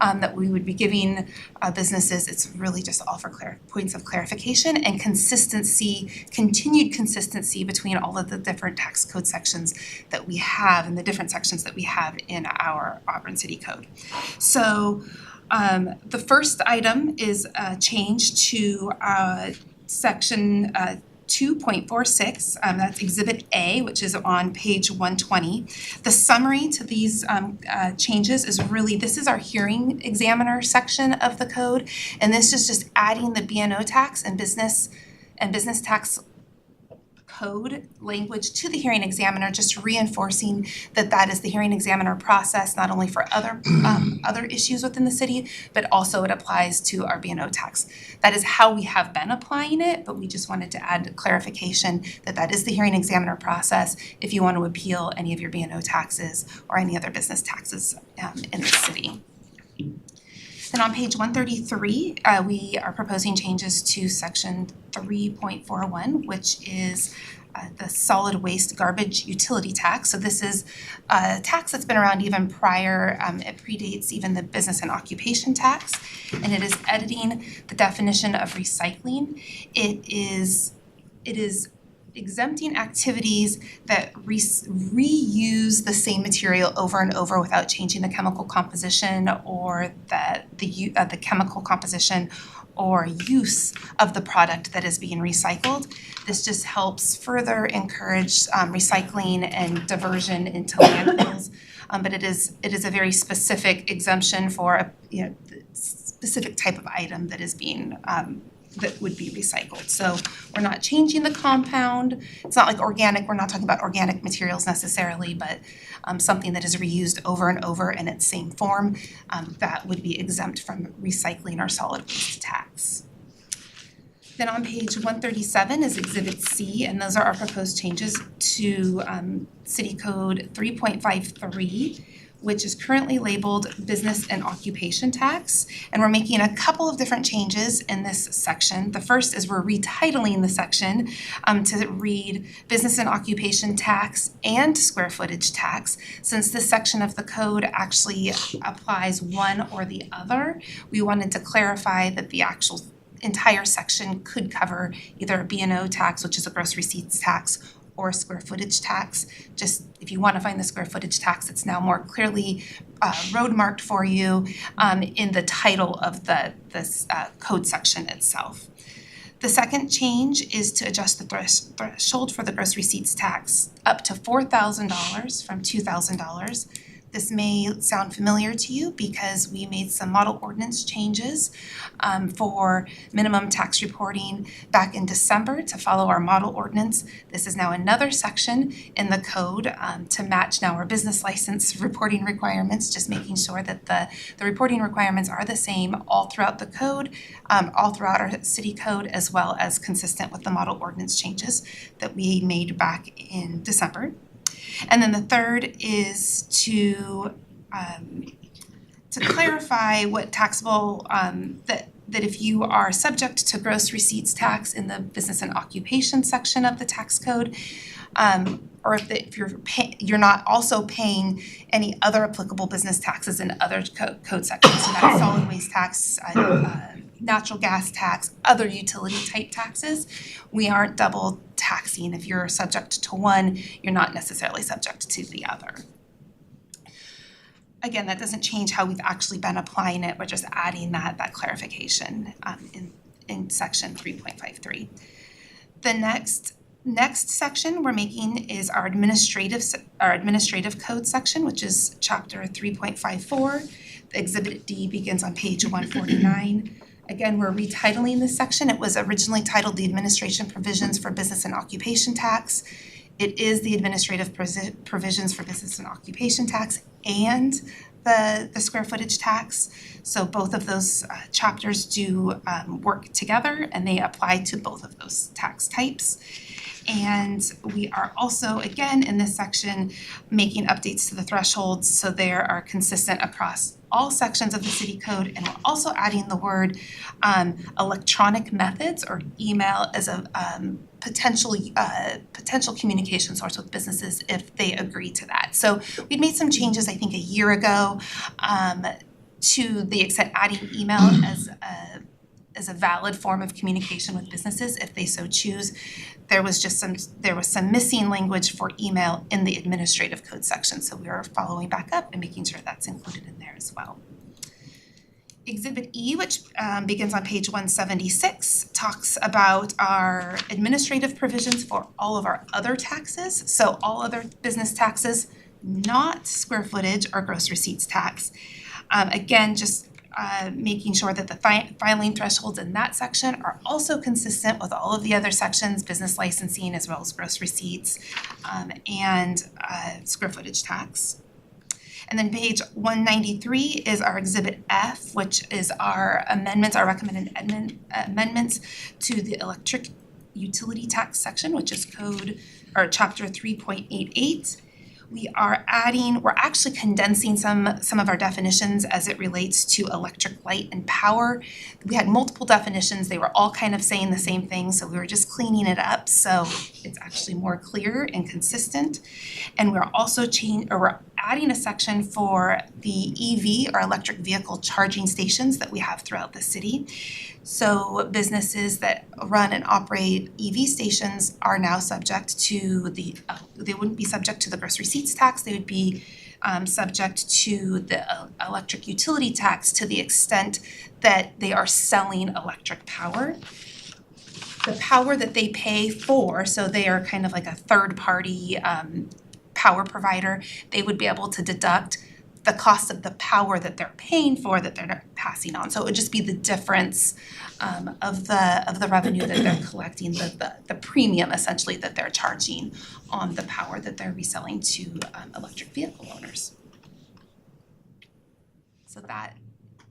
that we would be giving businesses. It's really just all for points of clarification and consistency, continued consistency between all of the different tax code sections that we have and the different sections that we have in our Auburn City Code. So the first item is a change to section 2.46, that's Exhibit A, which is on page 120. The summary to these changes is really, this is our hearing examiner section of the code, and this is just adding the B&O tax and business tax code language to the hearing examiner, just reinforcing that that is the hearing examiner process, not only for other issues within the city, but also it applies to our B&O tax. That is how we have been applying it, but we just wanted to add clarification that that is the hearing examiner process if you want to appeal any of your B&O taxes or any other business taxes in the city. Then on page 133, we are proposing changes to section 3.41, which is the solid waste garbage utility tax. So this is a tax that's been around even prior, it predates even the business and occupation tax, and it is editing the definition of recycling. It is exempting activities that reuse the same material over and over without changing the chemical composition or the chemical composition or use of the product that is being recycled. This just helps further encourage recycling and diversion into landfills. But it is a very specific exemption for a specific type of item that is being that would be recycled. So we're not changing the compound. It's not like organic. We're not talking about organic materials necessarily, but something that is reused over and over in its same form, that would be exempt from recycling or solid waste tax. Then on page 137 is Exhibit C, and those are our proposed changes to City Code 3.53, which is currently labeled business and occupation tax. And we're making a couple of different changes in this section. The first is we're retitling the section to read business and occupation tax and square footage tax. Since this section of the code actually applies one or the other, we wanted to clarify that the actual entire section could cover either a B&O tax, which is a gross receipts tax, or a square footage tax. Just if you want to find the square footage tax, it's now more clearly road marked for you in the title of this code section itself. The second change is to adjust the threshold for the gross receipts tax up to $4,000 from $2,000. This may sound familiar to you because we made some model ordinance changes for minimum tax reporting back in December to follow our model ordinance. This is now another section in the code to match now our business license reporting requirements, just making sure that the reporting requirements are the same all throughout the code, all throughout our city code, as well as consistent with the model ordinance changes that we made back in December. And then the third is to clarify what taxable, that if you are subject to gross receipts tax in the business and occupation section of the tax code, or if you're not also paying any other applicable business taxes in other code sections, so that's solid waste tax, natural gas tax, other utility type taxes, we aren't double taxing. If you're subject to one, you're not necessarily subject to the other. Again, that doesn't change how we've actually been applying it. We're just adding that clarification in section 3.53. The next section we're making is our administrative code section, which is chapter 3.54. The Exhibit D begins on page 149. Again, we're retitling this section. It was originally titled the Administration Provisions for Business and Occupation Tax. It is the administrative provisions for business and occupation tax and the square footage tax. So both of those chapters do work together, and they apply to both of those tax types. And we are also, again, in this section, making updates to the thresholds so they are consistent across all sections of the city code. And we're also adding the word electronic methods or email as a potential communication source with businesses if they agree to that. So we made some changes, I think, a year ago to the extent adding email as a valid form of communication with businesses if they so choose. There was some missing language for email in the administrative code section, so we are following back up and making sure that's included in there as well. Exhibit E, which begins on page 176, talks about our administrative provisions for all of our other taxes. So all other business taxes, not square footage or gross receipts tax. Again, just making sure that the filing thresholds in that section are also consistent with all of the other sections, business licensing as well as gross receipts and square footage tax. And then page 193 is our Exhibit F, which is our amendments, our recommended amendments to the electric utility tax section, which is code or chapter 3.88. We're actually condensing some of our definitions as it relates to electric light and power. We had multiple definitions. They were all kind of saying the same thing, so we were just cleaning it up so it's actually more clear and consistent. And we're also we're adding a section for the EV or electric vehicle charging stations that we have throughout the city. So businesses that run and operate EV stations are now subject to they wouldn't be subject to the gross receipts tax, they would be subject to the electric utility tax to the extent that they are selling electric power. The power that they pay for, so they are kind of like a third party power provider, they would be able to deduct the cost of the power that they're paying for that they're passing on. So it would just be the difference of the revenue that they're collecting, the premium essentially that they're charging on the power that they're reselling to electric vehicle owners. So that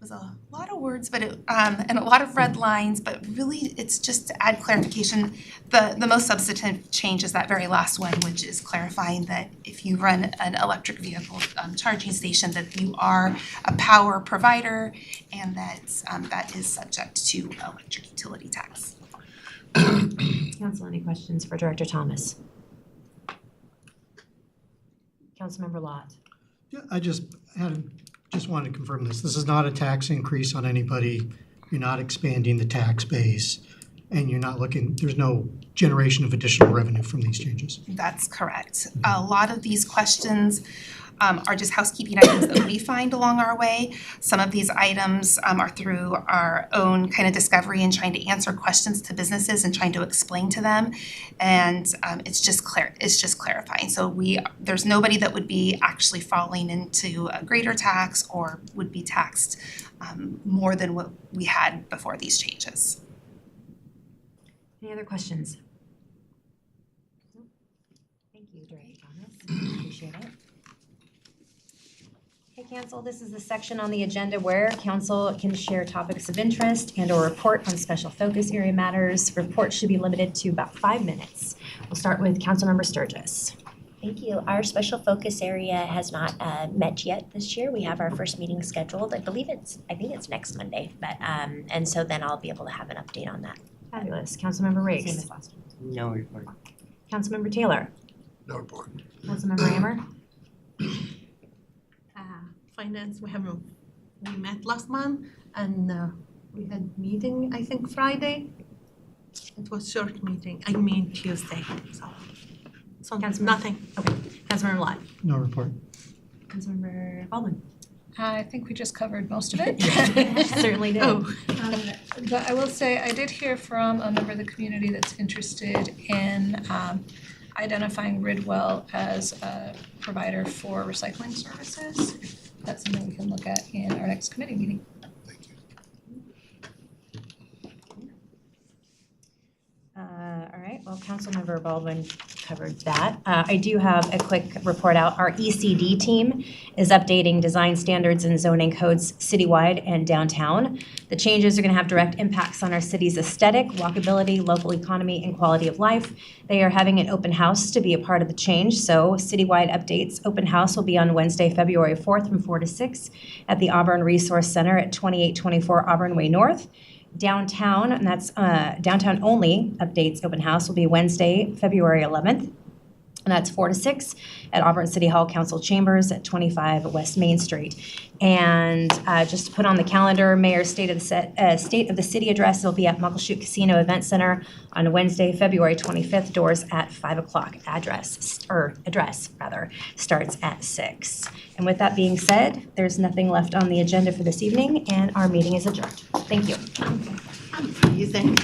was a lot of words, but and a lot of red lines, but really it's just to add clarification. The most substantive change is that very last one, which is clarifying that if you run an electric vehicle charging station, that you are a power provider and that that is subject to electric utility tax. Council, any questions for Director Thomas? Councilmember Lott. Yeah, I just wanted to confirm this. This is not a tax increase on anybody. You're not expanding the tax base, and you're not there's no generation of additional revenue from these changes. That's correct. A lot of these questions are just housekeeping items that we find along our way. Some of these items are through our own kind of discovery and trying to answer questions to businesses and trying to explain to them. And it's just clarifying. So there's nobody that would be actually falling into a greater tax or would be taxed more than what we had before these changes. Any other questions? Thank you, Director Thomas. Appreciate it. Okay, Council, this is the section on the agenda where Council can share topics of interest and or report on special focus area matters. Reports should be limited to about 5 minutes. We'll start with Councilmember Sturgis. Thank you. Our special focus area has not met yet this year. We have our first meeting scheduled. I think it's next Monday, but and so then I'll be able to have an update on that. Fabulous. Councilmember Riggs. Same as last time. No report. Councilmember Taylor. No report. Councilmember Hammer. Finance, we met last month and we had meeting, I think Friday. It was short meeting, I mean Tuesday, so nothing. Okay. Councilmember Lott. No report. Councilmember Baldwin. I think we just covered most of it. Certainly did. But I will say, I did hear from a member of the community that's interested in identifying Ridwell as a provider for recycling services. That's something we can look at in our next committee meeting. Thank you. All right, right, well, Councilmember Baldwin covered that. I do have a quick report out. Our ECD team is updating design standards and zoning codes citywide and downtown. The changes are going to have direct impacts on our city's aesthetic, walkability, local economy, and quality of life. They are having an open house to be a part of the change, so citywide updates. Open house will be on Wednesday, February 4th from 4 to 6 at the Auburn Resource Center at 2824 Auburn Way North. Downtown, and that's downtown only updates open house will be Wednesday, February 11th. And that's 4 to 6 at Auburn City Hall Council Chambers at 25 West Main Street. And just to put on the calendar, Mayor's State of the City address will be at Muckleshoot Casino Event Center on Wednesday, February 25th. Doors at 5 o'clock. Address starts at 6. And with that being said, there's nothing left on the agenda for this evening, and our meeting is adjourned. Thank you. You think?